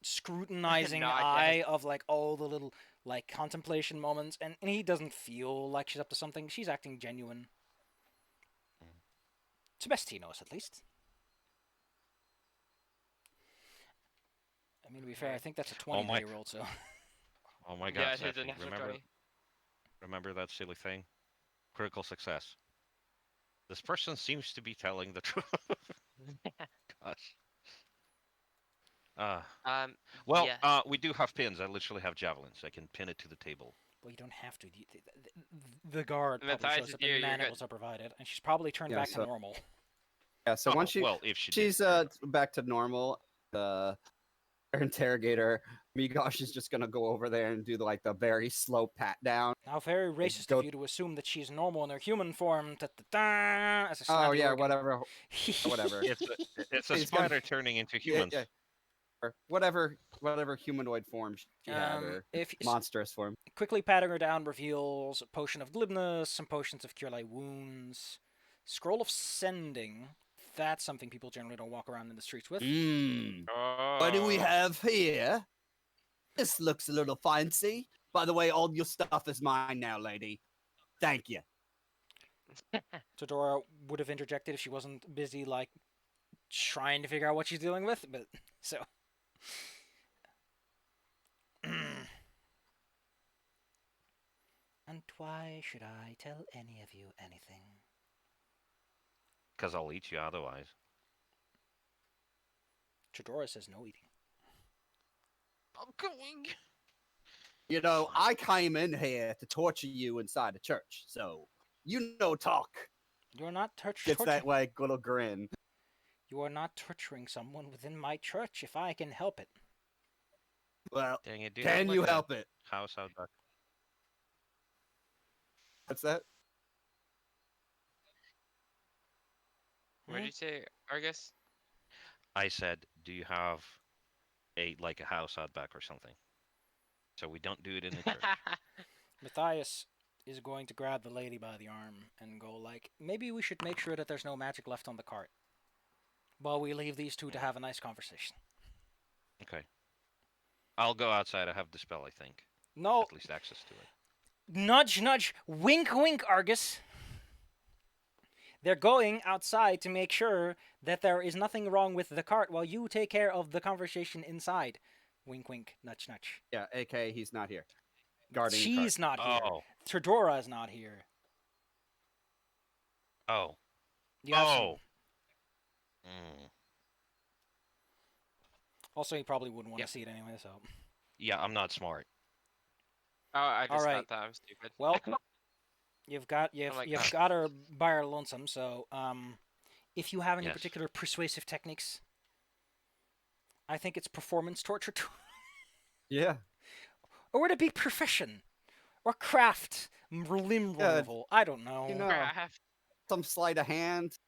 scrutinizing Nod, eye yes. of like all the little like contemplation moments, and he doesn't feel like she's up to something. She's acting genuine. It's the best he knows, at least. I mean, to be fair, I think that's a Oh my- 20-day roll, so. Oh my Yeah, God, it is a Seffi, natural remember 20. remember that silly thing? Critical success. This person seems to be telling the truth. Gosh. Uh, Um, well, yeah. we do have pins. I literally have javelins. I can pin it to the table. Well, you don't have to. The guard probably Matthias shows is up here, and you're good. manacles are provided, and she's probably turned Yeah, back to so- normal. Yeah, so Oh, once well, if she she's did, back to normal, the interrogator Migosh is just gonna go over there and do the very slow pat down. How very racist go- of you to assume that she's normal in her human form. Da-da-da, as a Oh snappy yeah, organ. whatever, whatever. it's a He's gonna- spider turning into Yeah, humans. yeah, or whatever humanoid form she had, or If monstrous form. quickly patting her down reveals a potion of glibness, some potions of cure light wounds, scroll of sending. That's something people generally don't walk around in the streets with. What do we Oh. have here? This looks a little fancy. By the way, all your stuff is mine now, lady. Thank you. Todora would have interjected if she wasn't busy trying to figure out what she's dealing with, but so. And why should I tell any of you anything? Because I'll eat you otherwise. Todora says no eating. I'm going. You know, I came in here to torture you inside the church, so you know talk. You're not Gets that little grin. You are not torturing someone within my church if I can help it. Well, Dang it, dude. can you help it? House out back. What's that? What did you say, Argus? I said, do you have a house out back or something? So we don't do it in the church. Matthias is going to grab the lady by the arm and go maybe we should make sure that there's no magic left on the cart while we leave these two to have a nice conversation. Okay. I'll go outside. I have the spell, I think. No, At least access to it. nudge, nudge, wink, wink, Argus. They're going outside to make sure that there is nothing wrong with the cart while you take care of the conversation inside. Wink, wink, nudge, nudge. Yeah, AK, he's not here. Guarding the She's not here. Oh. Todora is not here. Oh. You have some- Oh. Mm. Also, you probably wouldn't want to Yep. see it anyway, so. Yeah, I'm not smart. Oh, I just Alright. thought that I'm stupid. Well, you've got her by her lonesome. So, if you have any Yes. particular persuasive techniques, I think it's performance torture, Yeah. or would it be profession, or craft, limb Yeah, removal? I don't know. you know, Craft. some sleight of hand,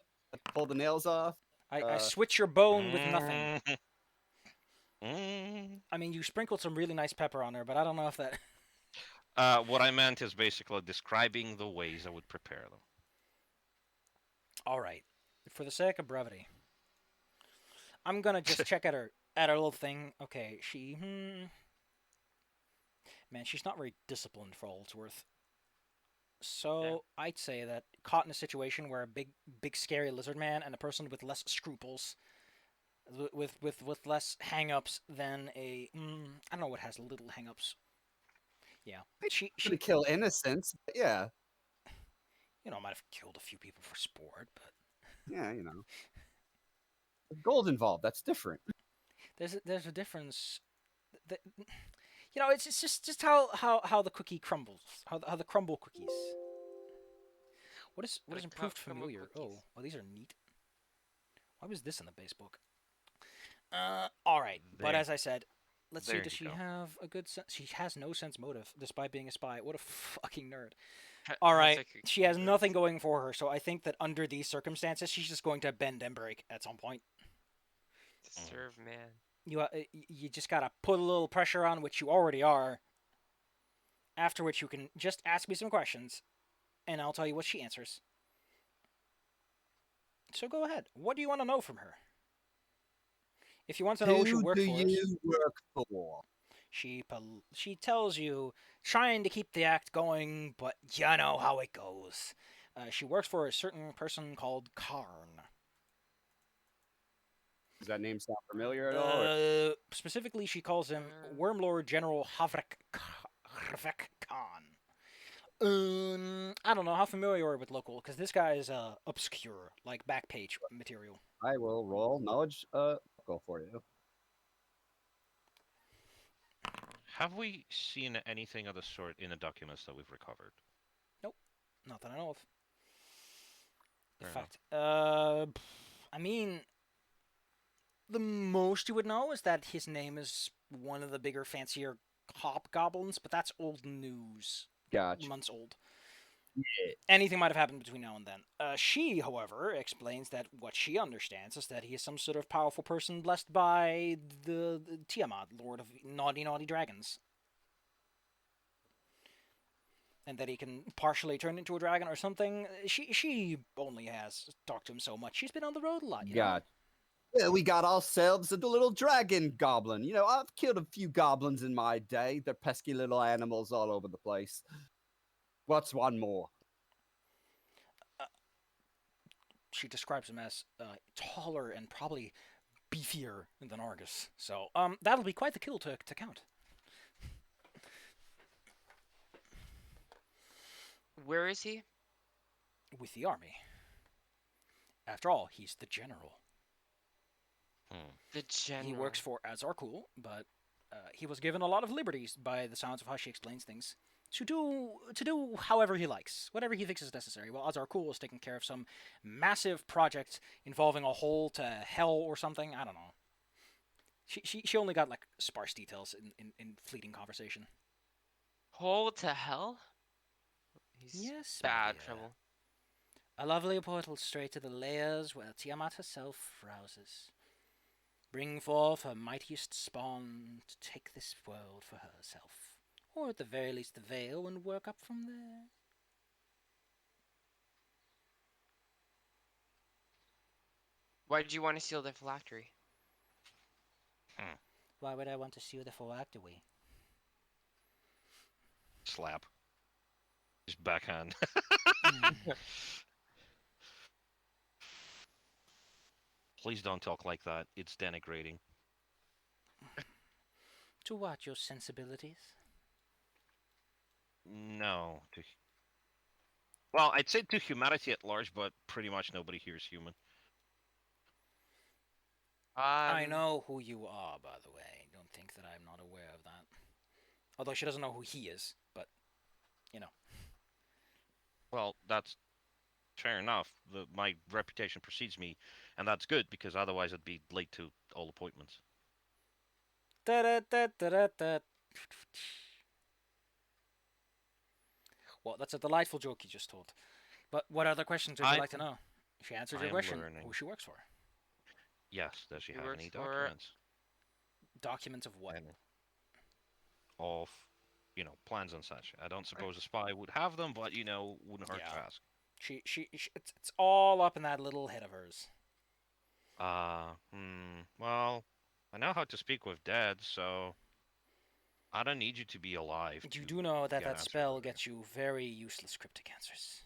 pull the nails off. I switch your bone with nothing. Mm. I mean, you sprinkled some really nice pepper on her, but I don't know if that. What I meant is basically describing the ways I would prepare them. All right, for the sake of brevity, I'm gonna just check at her little thing. Okay, man, she's not very disciplined for all it's worth. So I'd say that caught in a situation where a big scary lizard man and a person with less scruples, with less hang-ups than a I don't know what has little hang-ups. Yeah, she Shouldn't kill innocents. But yeah, might have killed a few people for sport, but yeah, gold involved. That's different. there's a difference. It's just how the cookie crumbles, how the crumble cookies. What is improved crumble familiar? cookies. Oh, well, these are neat. Why was this in the base book? All right, but There. as I said, let's see. There Does you she go. have a good sense? She has no sense motive, despite being a spy. What a fucking nerd. Ha- All has, right, like, a she has keyboard. nothing going for her, so I think that under these circumstances, she's just going to bend and break at some point. To serve man. You just gotta put a little pressure on, which you already are. After which you can just ask me some questions, and I'll tell you what she answers. So go ahead. What do you want to know from her? If you want to know who she Who worked do for, you work for? she tells you, trying to keep the act going, but you know how it goes. She works for a certain person called Karn. Does that name sound familiar at all? Specifically, she calls him Uh, Wormlord General Havrek Khan. I don't know how familiar you are with local, because this guy is obscure, like back page material. I will roll knowledge go for you. Have we seen anything of the sort in the documents that we've recovered? Not that I know of. In Fair fact, I mean, the most you would know is that his name is one of the bigger, fancier hobgoblins, but that's old news. Gotcha. Months old. Yeah. Anything might have happened between now and then. She, however, explains that what she understands is that he is some sort of powerful person blessed by the Tiamat, Lord of Naughty Naughty Dragons. And that he can partially turn into a dragon or something. She only has talked to him so much. She's been on the road a lot, you know? Gotcha. Yeah, we got ourselves a little dragon goblin. You know, I've killed a few goblins in my day. They're pesky little animals all over the place. What's one more? She describes him as taller and probably beefier than Argus. So, that'll be quite the kill to count. where is he? With the army. After all, he's the general. The general. He works for Azarkul, but he was given a lot of liberties by the sounds of how she explains things to do however he likes, whatever he thinks is necessary. Well, Azarkul is taking care of some massive project involving a hole to hell or something. I don't know. She only got like sparse details in fleeting conversation. Hole to hell? He's Yes, bad Maria. trouble. A lovely portal straight to the layers where Tiamat herself rouses. Bring forth her mightiest spawn to take this world for herself. Or at the very least the veil and work up from there. Why did you want to seal the phylactery? Why would I want to seal the phylactery? Slap. His backhand. Please don't talk like that. It's denigrating. To what, your sensibilities? No. Well, I'd say to humanity at large, but pretty much nobody here is human. I know who you are, by the way. Don't think that I'm not aware of that. Although she doesn't know who he is, but, you know. Well, that's fair enough. My reputation precedes me, and that's good because otherwise I'd be late to all appointments. Da-da-da-da-da-da. Well, that's a delightful joke you just told. But what other questions would you like to know? She answered your question. Learning. Who she works for. Yes. Does she He have works any for- documents? Documents of what? Of, plans and such. I don't suppose a spy would have them, but wouldn't hurt to Yeah. ask. It's all up in that little head of hers. Well, I know how to speak with dead, so I don't need you to be alive. You to do know that get that answers spell out of you. gets you very useless cryptic answers.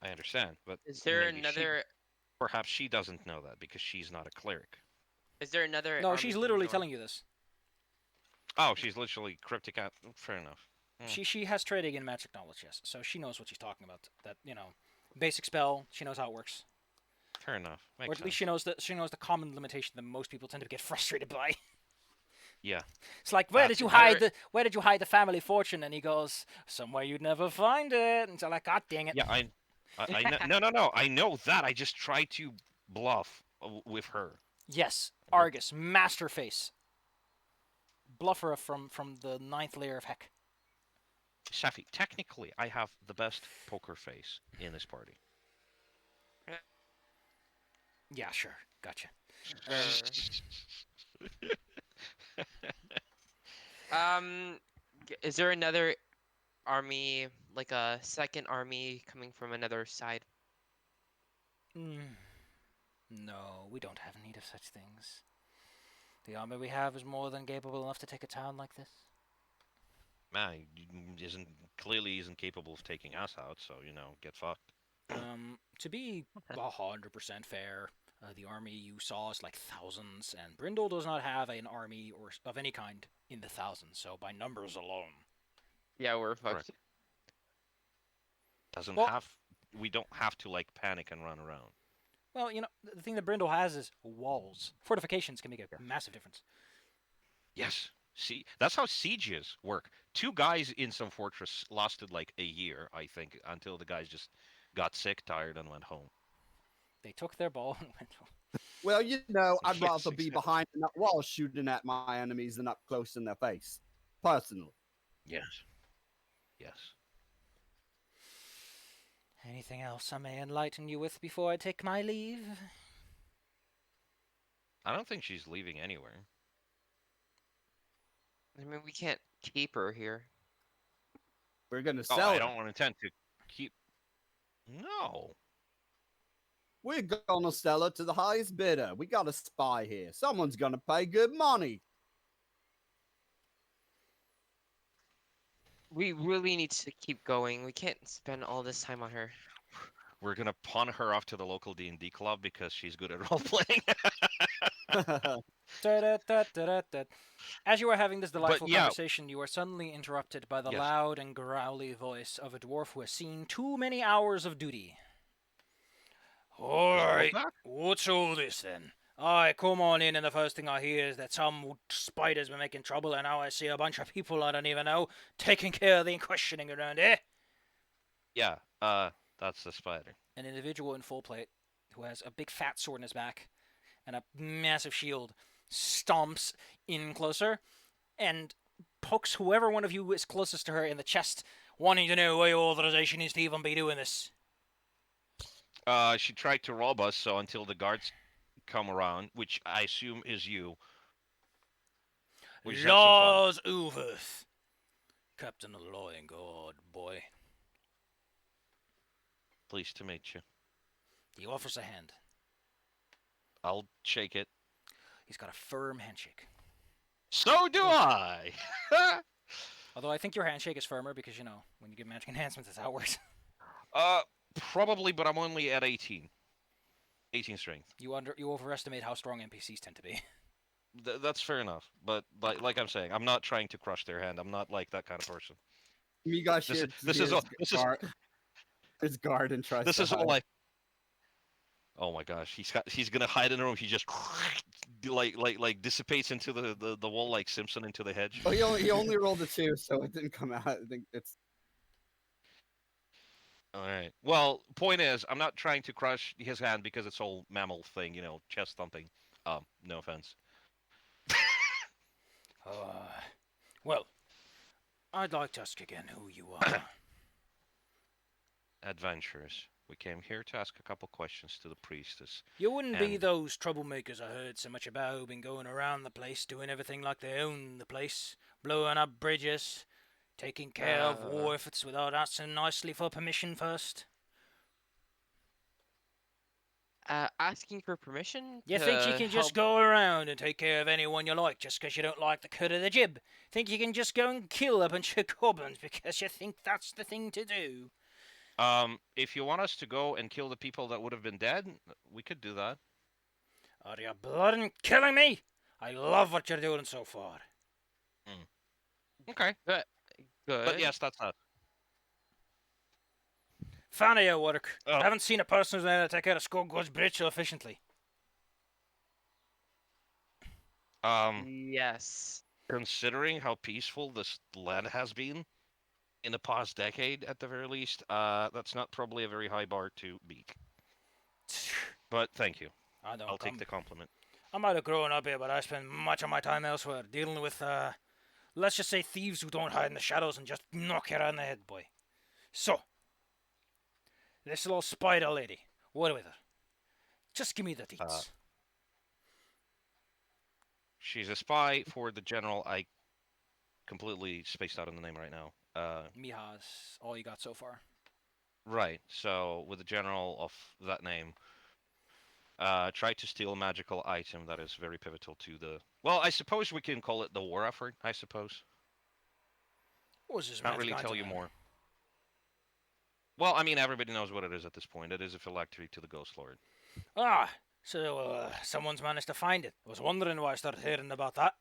I understand, but Is there maybe another? perhaps she doesn't know that because she's not a cleric. Is there another? No, army she's to the literally north? telling you this. Oh, she's literally cryptic. Fair enough. She has trading in magic knowledge, yes. So she knows what she's talking about. That basic spell. She knows how it works, Fair enough. Makes or at least sense. she knows the common limitation that most people tend to get frustrated by. Yeah. It's like, where That's did you another- hide the family fortune? And he goes, somewhere you'd never find it. And so like, God dang it. Yeah. I know. No. I know that. I just try to bluff with her. Yes, Argus, Masterface, bluffer from the 9th layer of heck. Safi, technically, I have the best poker face in this party. Yeah, sure, gotcha. Is there another army, like a second army coming from another side? No, we don't have need of such things. The army we have is more than capable enough to take a town like this. Man, clearly isn't capable of taking us out, so get fucked. To be 100% fair, The army you saw is like thousands, and Brindle does not have an army or of any kind in the thousands. So by numbers alone, Yeah, we're Correct. fucked. Doesn't Well- have. We don't have to like panic and run around. well, the thing that Brindle has is walls. Fortifications can make a massive difference. Yes. See, that's how sieges work. 2 guys in some fortress lasted like a year, I think, until the guys just got sick, tired, and went home. They took their ball and went home. Well, I'd Yes, rather be exactly. behind that wall shooting at my enemies than up close in their face. Personally. Yes. Yes. Anything else I may enlighten you with before I take my leave? I don't think she's leaving anywhere. I mean, we can't keep her here. We're gonna Oh, sell I it. don't intend to keep. No. We're gonna sell it to the highest bidder. We got a spy here. Someone's gonna pay good money. We really need to keep going. We can't spend all this time on her. We're gonna pawn her off to the local D&D club because she's good at role playing. Da-da-da-da-da-da. As you are having this delightful yeah. conversation, you are suddenly interrupted by the Yes. loud and growly voice of a dwarf who has seen too many hours of duty. Alright, back? what's all this then? I come on in and the first thing I hear is that some spiders were making trouble and now I see a bunch of people I don't even know taking care of the questioning around here. Yeah. That's the spider. An individual in full plate who has a big fat sword in his back and a massive shield stomps in closer and pokes whoever one of you is closest to her in the chest, wanting to know why your authorization is to even be doing this. She tried to rob us, so until the guards come around, which I assume is you. We just had some fun. Lars Uverth, Captain of the Law and God, boy. Pleased to meet you. He offers a hand. I'll shake it. He's got a firm handshake. So do I! Although I think your handshake is firmer because, when you give magic enhancements, that's how it works. Probably, but I'm only at 18. 18 strength. You overestimate how strong NPCs tend to be. That's fair enough. But like I'm saying, I'm not trying to crush their hand. I'm not like that kind of person. You got This is- shit. this is all- this is- His guard and tries This to is all hide. Oh my gosh, he's gonna hide in the room. He just like dissipates into the wall like Simpson into the hedge. Oh, he only rolled a 2, so it didn't come out. I think it's. All right. Well, point is, I'm not trying to crush his hand because it's all mammal thing, chest thumping. No offense. Well, I'd like to ask again who you are. Adventurers. We came here to ask a couple questions to the priestess. You wouldn't be And- those troublemakers I heard so much about who've been going around the place doing everything like they own the place, blowing up bridges, taking care of war efforts without asking nicely for permission first. Asking for permission? You think you to can just help- go around and take care of anyone you like just because you don't like the cut of the jib? Think you can just go and kill a bunch of goblins because you think that's the thing to do? If you want us to go and kill the people that would have been dead, we could do that. Are you bloody killing me? I love what you're doing so far. Okay. Good. But yes, that's not. Fan of your work. Oh. I haven't seen a person who's able to take care of Skogward's bridge so efficiently. Yes. Considering how peaceful this land has been in the past decade, at the very least, that's not probably a very high bar to beat. But thank you. I'll take the compliment. I might have grown up here, but I spend much of my time elsewhere dealing with, let's just say thieves who don't hide in the shadows and just knock you around the head, boy. So, this little spider lady, what with her? Just give me the deets. She's a spy for the general. I completely spaced out on the name right now. Miha's all you got so far. Right. So with the general of that name, tried to steal a magical item that is very pivotal to the. Well, I suppose we can call it the war effort. I suppose. What was this Not magic really tell item you then? more. Well, I mean, everybody knows what it is at this point. It is a phylactery to the Ghost Lord. Ah, So, someone's managed to find it. I was wondering why I started hearing about that.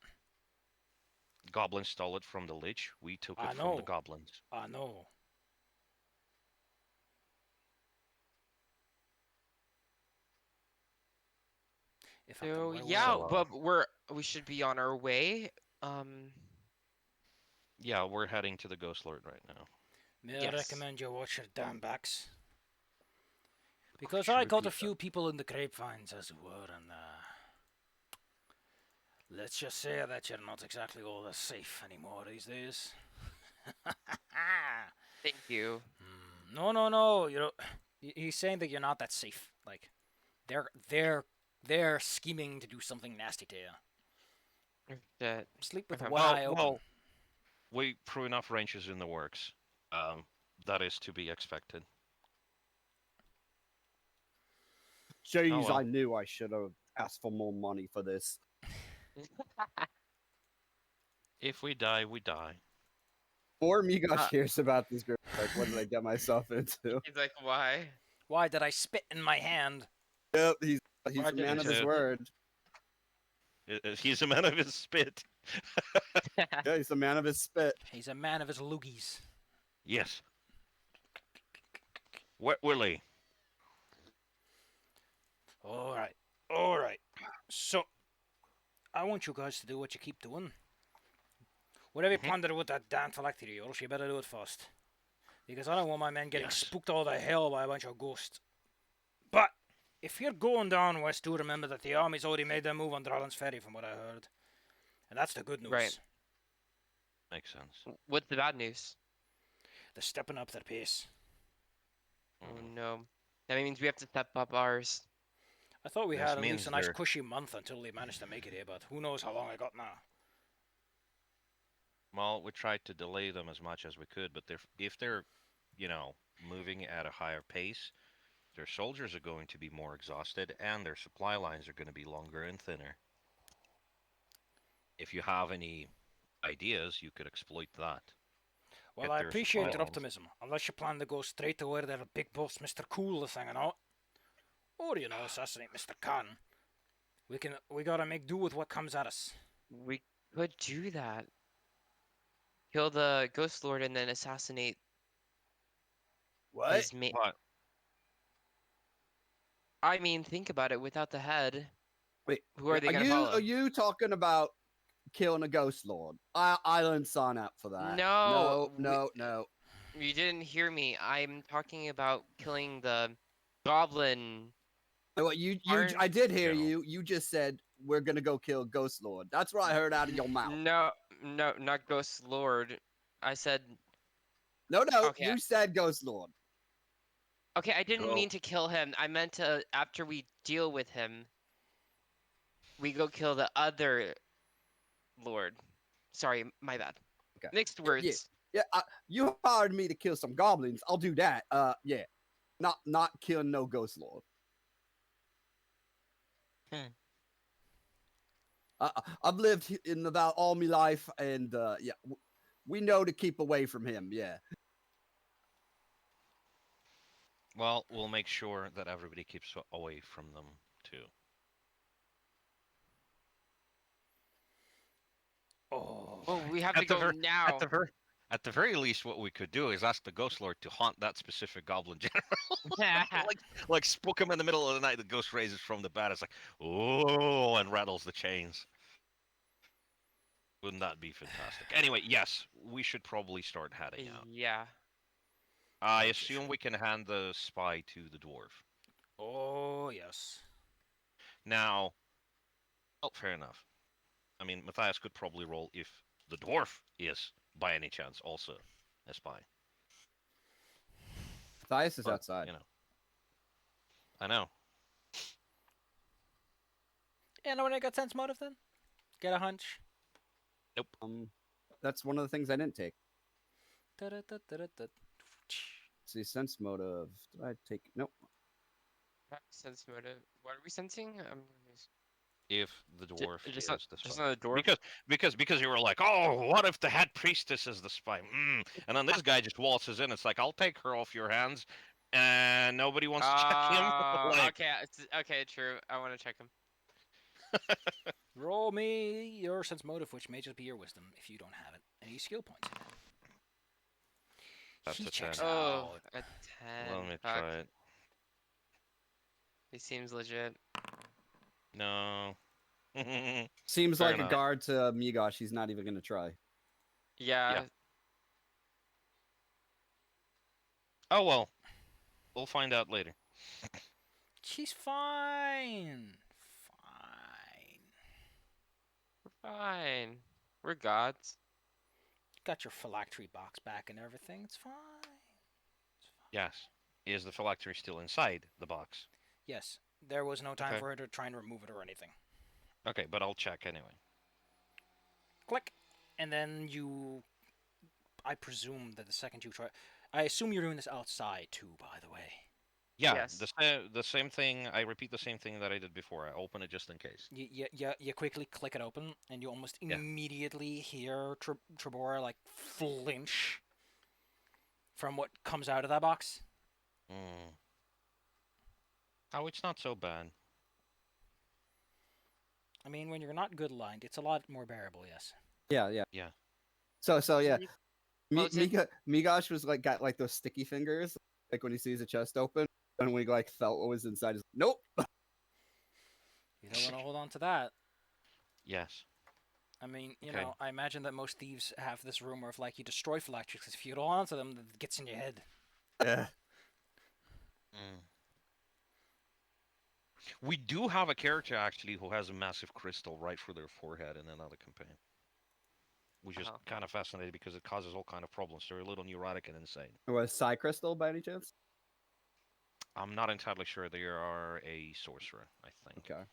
Goblins stole it from the Lich. We took I it from the know. goblins. I know. If I can So wear yeah, So, but we should be on our way. Um, yeah, we're heading to the Ghost Lord right now. may I yes. recommend you watch your damn backs? Because Could you I got a repeat few people in the grapevines, as it were, and let's just say that you're not exactly all that safe anymore these days. Thank you. No, no, no. You know, he's saying that you're not that safe. Like, they're scheming to do something nasty to you. That Sleep with Okay. one eye open. Well, we threw enough wrenches in the works. That is to be expected. Jeez, well. I knew I should have asked for more money for this. If we die, we die. Before Migosh Uh, hears about this group, like, what did I get myself into? He's like, why? Why did I spit in my hand? Yep, he's Why a man didn't of his you- word. He's a man of his spit. Yeah, he's a man of his spit. He's a man of his loogies. Yes. Willie. All right, all right. So, I want you guys to do what you keep doing. Whatever you plan to do with that damn phylactery, you better do it fast. Because I don't want my men getting Yes. spooked all to hell by a bunch of ghosts. But, if you're going down west, do remember that the army's already made their move on Drallan's Ferry, from what I heard. And that's the good news. Right. Makes sense. What's the bad news? They're stepping up their pace. Oh Mhm. no. That means we have to step up ours. I thought we This had at means least a nice they're- cushy month until they managed to make it here, but who knows how long I got now. Well, we tried to delay them as much as we could, but if they're, moving at a higher pace, their soldiers are going to be more exhausted, and their supply lines are going to be longer and thinner. If you have any ideas, you could exploit that. Well, Get I their appreciate supply your lines. optimism, unless you plan to go straight to where their big boss, Mr. Cool, is hanging out. Or, assassinate Mr. Khan. We gotta make do with what comes at us. We could do that. Kill the Ghost Lord and then assassinate What? his mate. But I mean, think about it. Without the head, Wait, who are they gonna you follow? are you talking about killing a ghost lord? I didn't sign up for that. No, no. You didn't hear me. I'm talking about killing the goblin. What you Aren't- I did hear No. you. You just said we're gonna go kill Ghost Lord. That's what I heard out of your mouth. No, not Ghost Lord. I said, No, Okay. you said Ghost Lord. okay, I didn't Go. mean to kill him. I meant to, after we deal with him, we go kill the other Lord. Sorry, my bad. Okay. Mixed words. Yeah, you hired me to kill some goblins. I'll do that. Yeah, not killing no Ghost Lord. I've lived in the Vale all my life, and yeah, we know to keep away from him. Yeah. Well, we'll make sure that everybody keeps away from them too. Oh. Oh, we have At to the go ver- now. At the very least, what we could do is ask the Ghost Lord to haunt that specific goblin general. like spook him in the middle of the night. The ghost raises from the bed. It's like, oh, and rattles the chains. Wouldn't that be fantastic? Anyway, yes, we should probably start heading out. Yeah. I Okay, assume sure. we can hand the spy to the dwarf. Oh, yes. Now, well, fair enough. I mean, Matthias could probably roll if the dwarf is, by any chance, also a spy. Matthias is But, outside. I know. Yeah, no one got sense motive then? Get a hunch. That's one of the things I didn't take. Da-da-da-da-da-da. See, sense motive. Did I take? Nope. Sense motive. What are we sensing? If the dwarf Just is not, the just spy. not a dwarf. Because you were like, oh, what if the head priestess is the spy? And then this guy just waltzes in. It's like, I'll take her off your hands. and nobody wants to check him. Like, Okay, okay, true. I want to check him. Roll me your sense motive, which may just be your wisdom if you don't have it. Any skill points? That's He a checks 10. Oh, out. a 10. Let me Fuck. try it. He seems legit. No. Seems Fair like enough. a guard to Migosh. He's not even gonna try. Yeah. Oh well. We'll find out later. She's fine. Fine. We're fine. We're gods. Got your phylactery box back and everything. It's fine. Yes. Is the phylactery still inside the box? Yes, there was no time Okay. for her to try and remove it or anything. Okay, but I'll check anyway. Click. And then you... I presume that the second you try... I assume you're doing this outside too, by the way. Yeah, Yes. the same thing. I repeat the same thing that I did before. I open it just in case. You quickly click it open, and you almost Yeah. immediately hear Trebora like flinch from what comes out of that box. Mm. Oh, it's not so bad. I mean, when you're not good lined, it's a lot more bearable. Yes. Yeah, yeah. Yeah. So yeah, close it? Migosh was like got like those sticky fingers, like when he sees a chest open, and when he like felt what was inside, he's nope. You don't want to hold on to that. Yes. I mean, you Okay. know, I imagine that most thieves have this rumor of like you destroy phylacteries because if you hold on to them, it gets in your head. Yeah. Mm. We do have a character actually who has a massive crystal right through their forehead in another campaign, which is Oh. kind of fascinating because it causes all kind of problems. They're a little neurotic and insane. Was Psy Crystal by any chance? I'm not entirely sure they are a sorcerer. I think. Okay.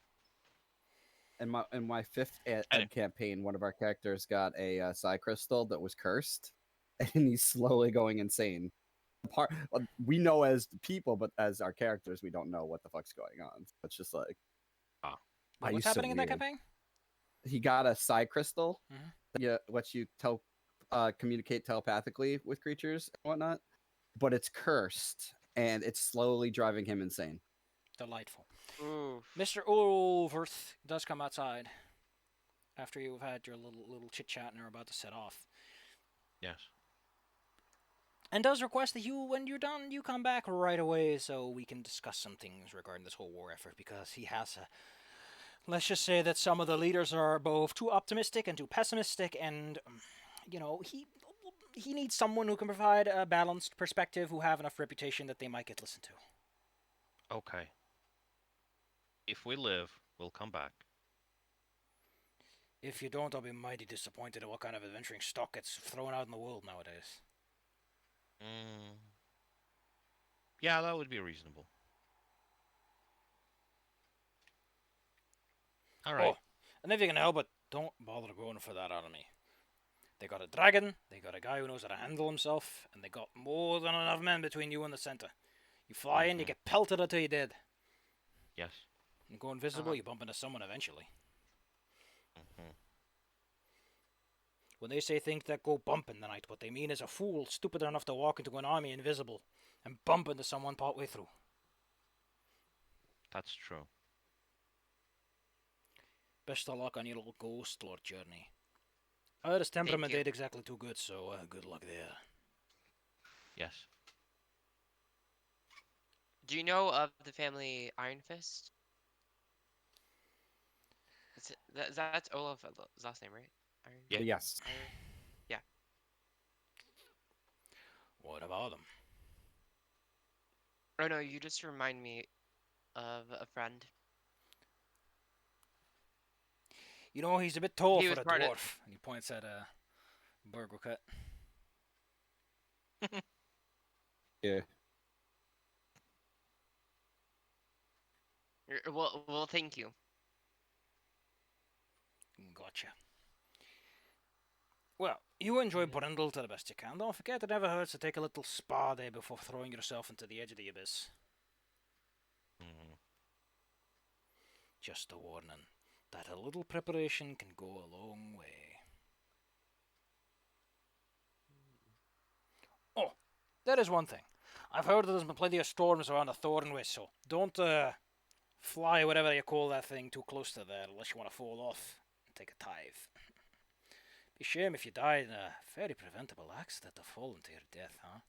In my fifth ed Anyway. campaign, one of our characters got a Psy Crystal that was cursed, and he's slowly going insane. We know as people, but as our characters, we don't know what the fuck's going on. It's just like, Wait, he's what's so happening in that weird. campaign? He got a Psy Crystal Mhm. that lets you communicate telepathically with creatures and whatnot, but it's cursed, and it's slowly driving him insane. Delightful. Ooh. Mr. Ulverth does come outside after you've had your little chit chat and are about to set off, Yes. and does request that you, when you're done, you come back right away so we can discuss some things regarding this whole war effort because he has a. Let's just say that some of the leaders are both too optimistic and too pessimistic, and you know he needs someone who can provide a balanced perspective, who have enough reputation that they might get listened to. Okay. If we live, we'll come back. If you don't, I'll be mighty disappointed at what kind of adventuring stock gets thrown out in the world nowadays. Mm. Yeah, that would be reasonable. All right. Oh, and if you can help it, don't bother going for that out of me. They got a dragon, they got a guy who knows how to handle himself, and they got more than enough men between you and the center. You fly in, you get pelted until you're dead. Yes. You go invisible, you bump into someone eventually. Mm-hmm. When they say things that go bump in the night, what they mean is a fool stupid enough to walk into an army invisible and bump into someone partway through. That's true. Best of luck on your little ghost lord journey. I heard his temperament you. ain't exactly too good, so good luck there. Yes. Do you know of the family Iron Fist? That's Olaf's last name, right? Iron, Yeah. Yes. Iron, yeah. What about them? Oh no, you just remind me of a friend. You know, he's a bit tall He for was a part of- dwarf. And he points at Burgercut. Yeah. Well, thank you. Gotcha. Well, you enjoy Brindle to the best you can. Don't forget it never hurts to take a little spa day before throwing yourself into the edge of the abyss. Mm-hmm. Just a warning that a little preparation can go a long way. Oh, that is one thing. I've heard there's been plenty of storms around the Thorn Whistle. Don't fly whatever you call that thing too close to there unless you want to fall off and take a dive. Be a shame if you died in a very preventable accident of falling to your death, huh?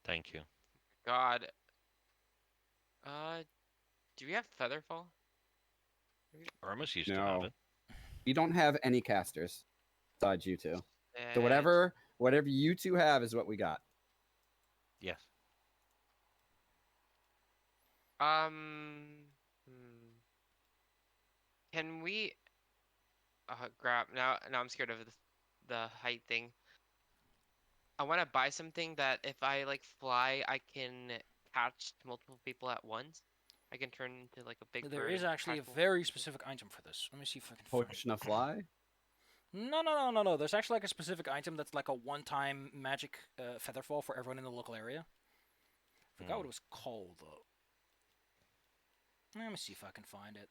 Thank you. God. Do we have Featherfall? Irmus used to have No. it. You don't have any casters besides you two. So And whatever you two have is what we got. Yes. hmm. Can we grab now? Now I'm scared of the height thing. I want to buy something that if I like fly, I can catch multiple people at once. I can turn into like a big There bird. is and actually a catch multiple very people. specific item for this. Let me see if I can find it. Potion of fly. No. There's actually like a specific item that's like a one-time magic featherfall for everyone in the local area. I forgot what it was called though. Let me see if I can find it.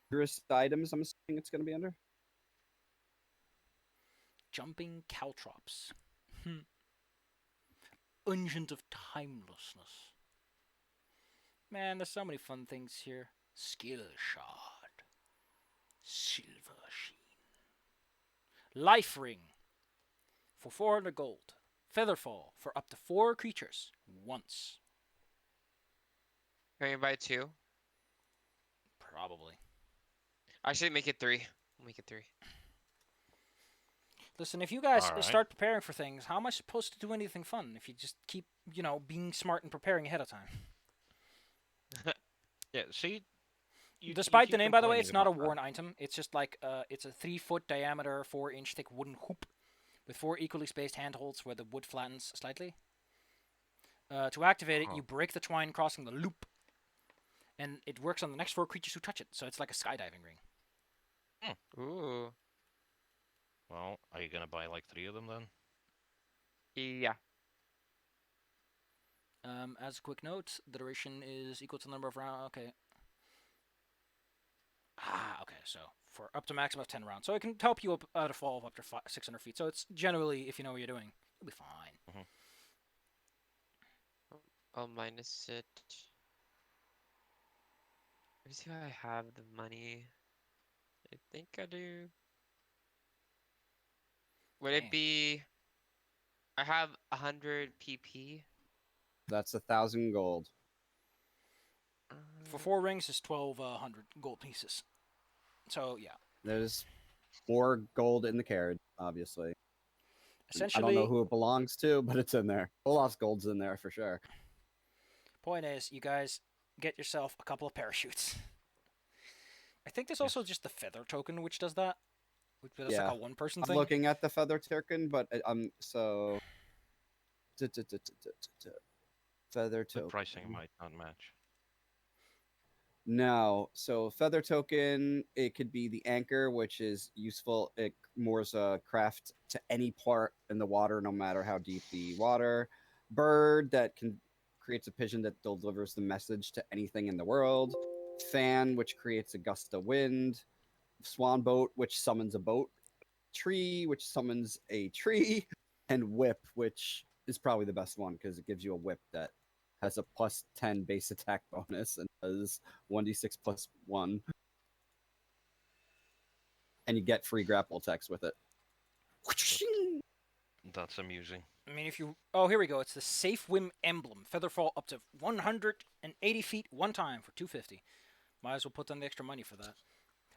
Tourist items. I'm assuming it's going to be under. Jumping caltrops. Unguent of timelessness. Man, there's so many fun things here. Skill shard. Silver sheen. Life ring. For 400 gold. Featherfall for up to 4 creatures. Once. Can we buy 2? Probably. Actually, make it 3. Make it 3. Listen, if you guys Alright. start preparing for things, how am I supposed to do anything fun if you just keep, being smart and preparing ahead of time? Yeah, see? You Despite the keep name, by the way, complaining it's not a about that. worn item. It's just like, it's a 3-foot diameter, 4-inch thick wooden hoop with 4 equally spaced handholds where the wood flattens slightly. To activate it, you break the twine crossing the loop, and it works on the next 4 creatures who touch it, so it's like a skydiving ring. Ooh. Well, are you gonna buy like 3 of them then? Yeah. As a quick note, the duration is equal to the number of rounds. Okay. Okay, so for up to maximum of 10 rounds. So it can help you up at a fall of up to 600 feet. So it's generally, if you know what you're doing, you'll be fine. I'll minus it. Let me see if I have the money. I think I do. Would Dang. it be? I have 100 PP. That's 1,000 gold. For 4 rings, it's 1,200 gold pieces. So, yeah. There's more gold in the carriage, obviously. Essentially, I don't know who it belongs to, but it's in there. Olaf's gold's in there for sure. point is, you guys get yourself a couple of parachutes. I think there's also just the feather token which does that. Which is like a one-person I'm thing. looking at the feather token, but I'm so feather The token. pricing might not match. No, so feather token, it could be the anchor, which is useful. It moors a craft to any part in the water, no matter how deep the water. Bird that creates a pigeon that delivers the message to anything in the world. Fan, which creates a gust of wind. Swan boat, which summons a boat. Tree, which summons a tree. And whip, which is probably the best one because it gives you a whip that has a plus 10 base attack bonus and does 1d6 plus 1. And you get free grapple attacks with it. That's amusing. I mean, if you... Oh, here we go. It's the Safe Whim Emblem. Featherfall up to 180 feet one time for 250. Might as well put down the extra money for that.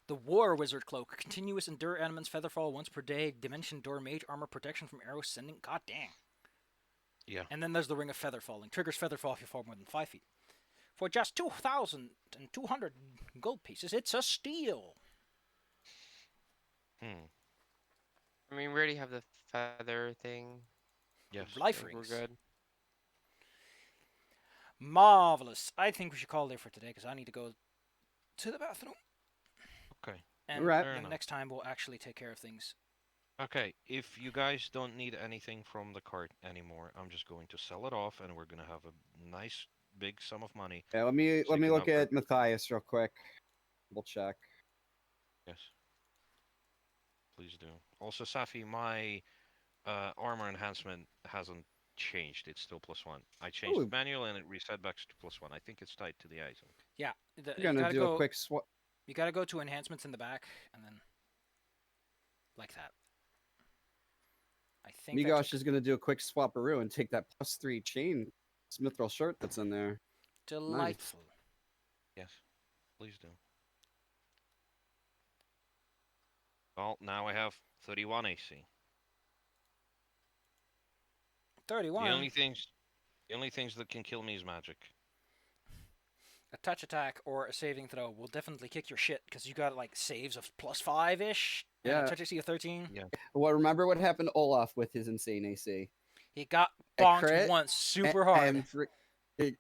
The War Wizard Cloak. Continuous Endure Elements Featherfall once per day. Dimension Door Mage Armor Protection from Arrows Sending. God dang. Yeah. And then there's the Ring of Featherfalling. Triggers Featherfall if you fall more than 5 feet. For just 2,200 gold pieces, it's a steal. I mean, we already have the feather thing. Yes. Life We're rings. good. Marvelous. I think we should call it there for today because I need to go to the bathroom. Okay. And Right. Fair then enough. next time we'll actually take care of things. Okay, if you guys don't need anything from the cart anymore, I'm just going to sell it off, and we're gonna have a nice big sum of money. Yeah, let me So you can look upgrade. at Matthias real quick. We'll check. Yes. Please do. Also, Safi, my Armor enhancement hasn't changed. It's still +1. I changed Ooh, manual and it reset back to +1. I think it's tied to the item. Yeah, we're you gonna gotta do a go. quick swap. You gotta go to enhancements in the back, and then like that. I think that Migosh is gonna do a quick swaparoo and take that +3 chain mithril shirt that's in there. delightful. Yes, please do. Well, now I have 31 AC. 31. The only things that can kill me is magic. A touch attack or a saving throw will definitely kick your shit because you got like saves of +5 ish. And Yeah. a touch AC of 13. Yeah. Well, remember what happened to Olaf with his insane AC? He got A bonked crit once super hard. And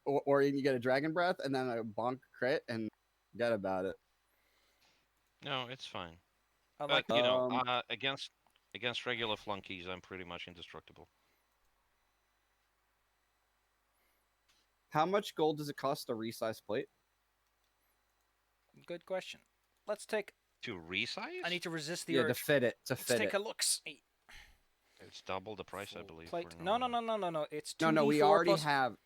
or you get a dragon breath and then a bonk crit and forget about it. No, it's fine. Unlike But you know, Um, against regular flunkies, I'm pretty much indestructible. how much gold does it cost to resize plate? good question. Let's take. To resize? I need to resist the Yeah, to urge. fit it. To Let's fit take it. a look. See. It's double the price, I Full believe. plate. For No. normal. It's 2d4 No, we already plus. have.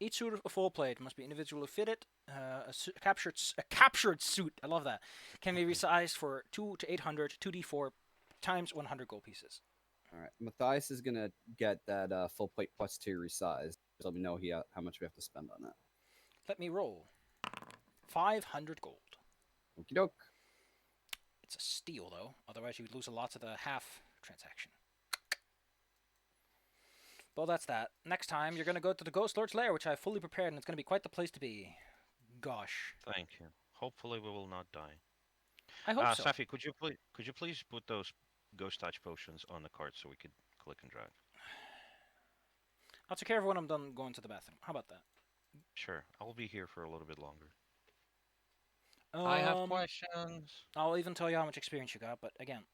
Each suit of a full plate must be individually fitted. A captured suit. I love that. Can be resized for 2 to 800, 2d4 times 100 gold pieces. All right, Matthias is gonna get that full plate +2 resize. Just let me know how much we have to spend on that. Let me roll. 500 gold. Okie doke. It's a steal, though. Otherwise, you would lose a lot of the half transaction. Well, that's that. Next time, you're going to go to the Ghost Lord's Lair, which I have fully prepared, and it's going to be quite the place to be. Gosh. Thank you. Hopefully, we will not die. I hope so. Safi, could you please put those ghost touch potions on the cart so we could click and drag? I'll take care of it when I'm done going to the bathroom. How about that? Sure, I'll be here for a little bit longer. I have questions. I'll even tell you how much experience you got, but again,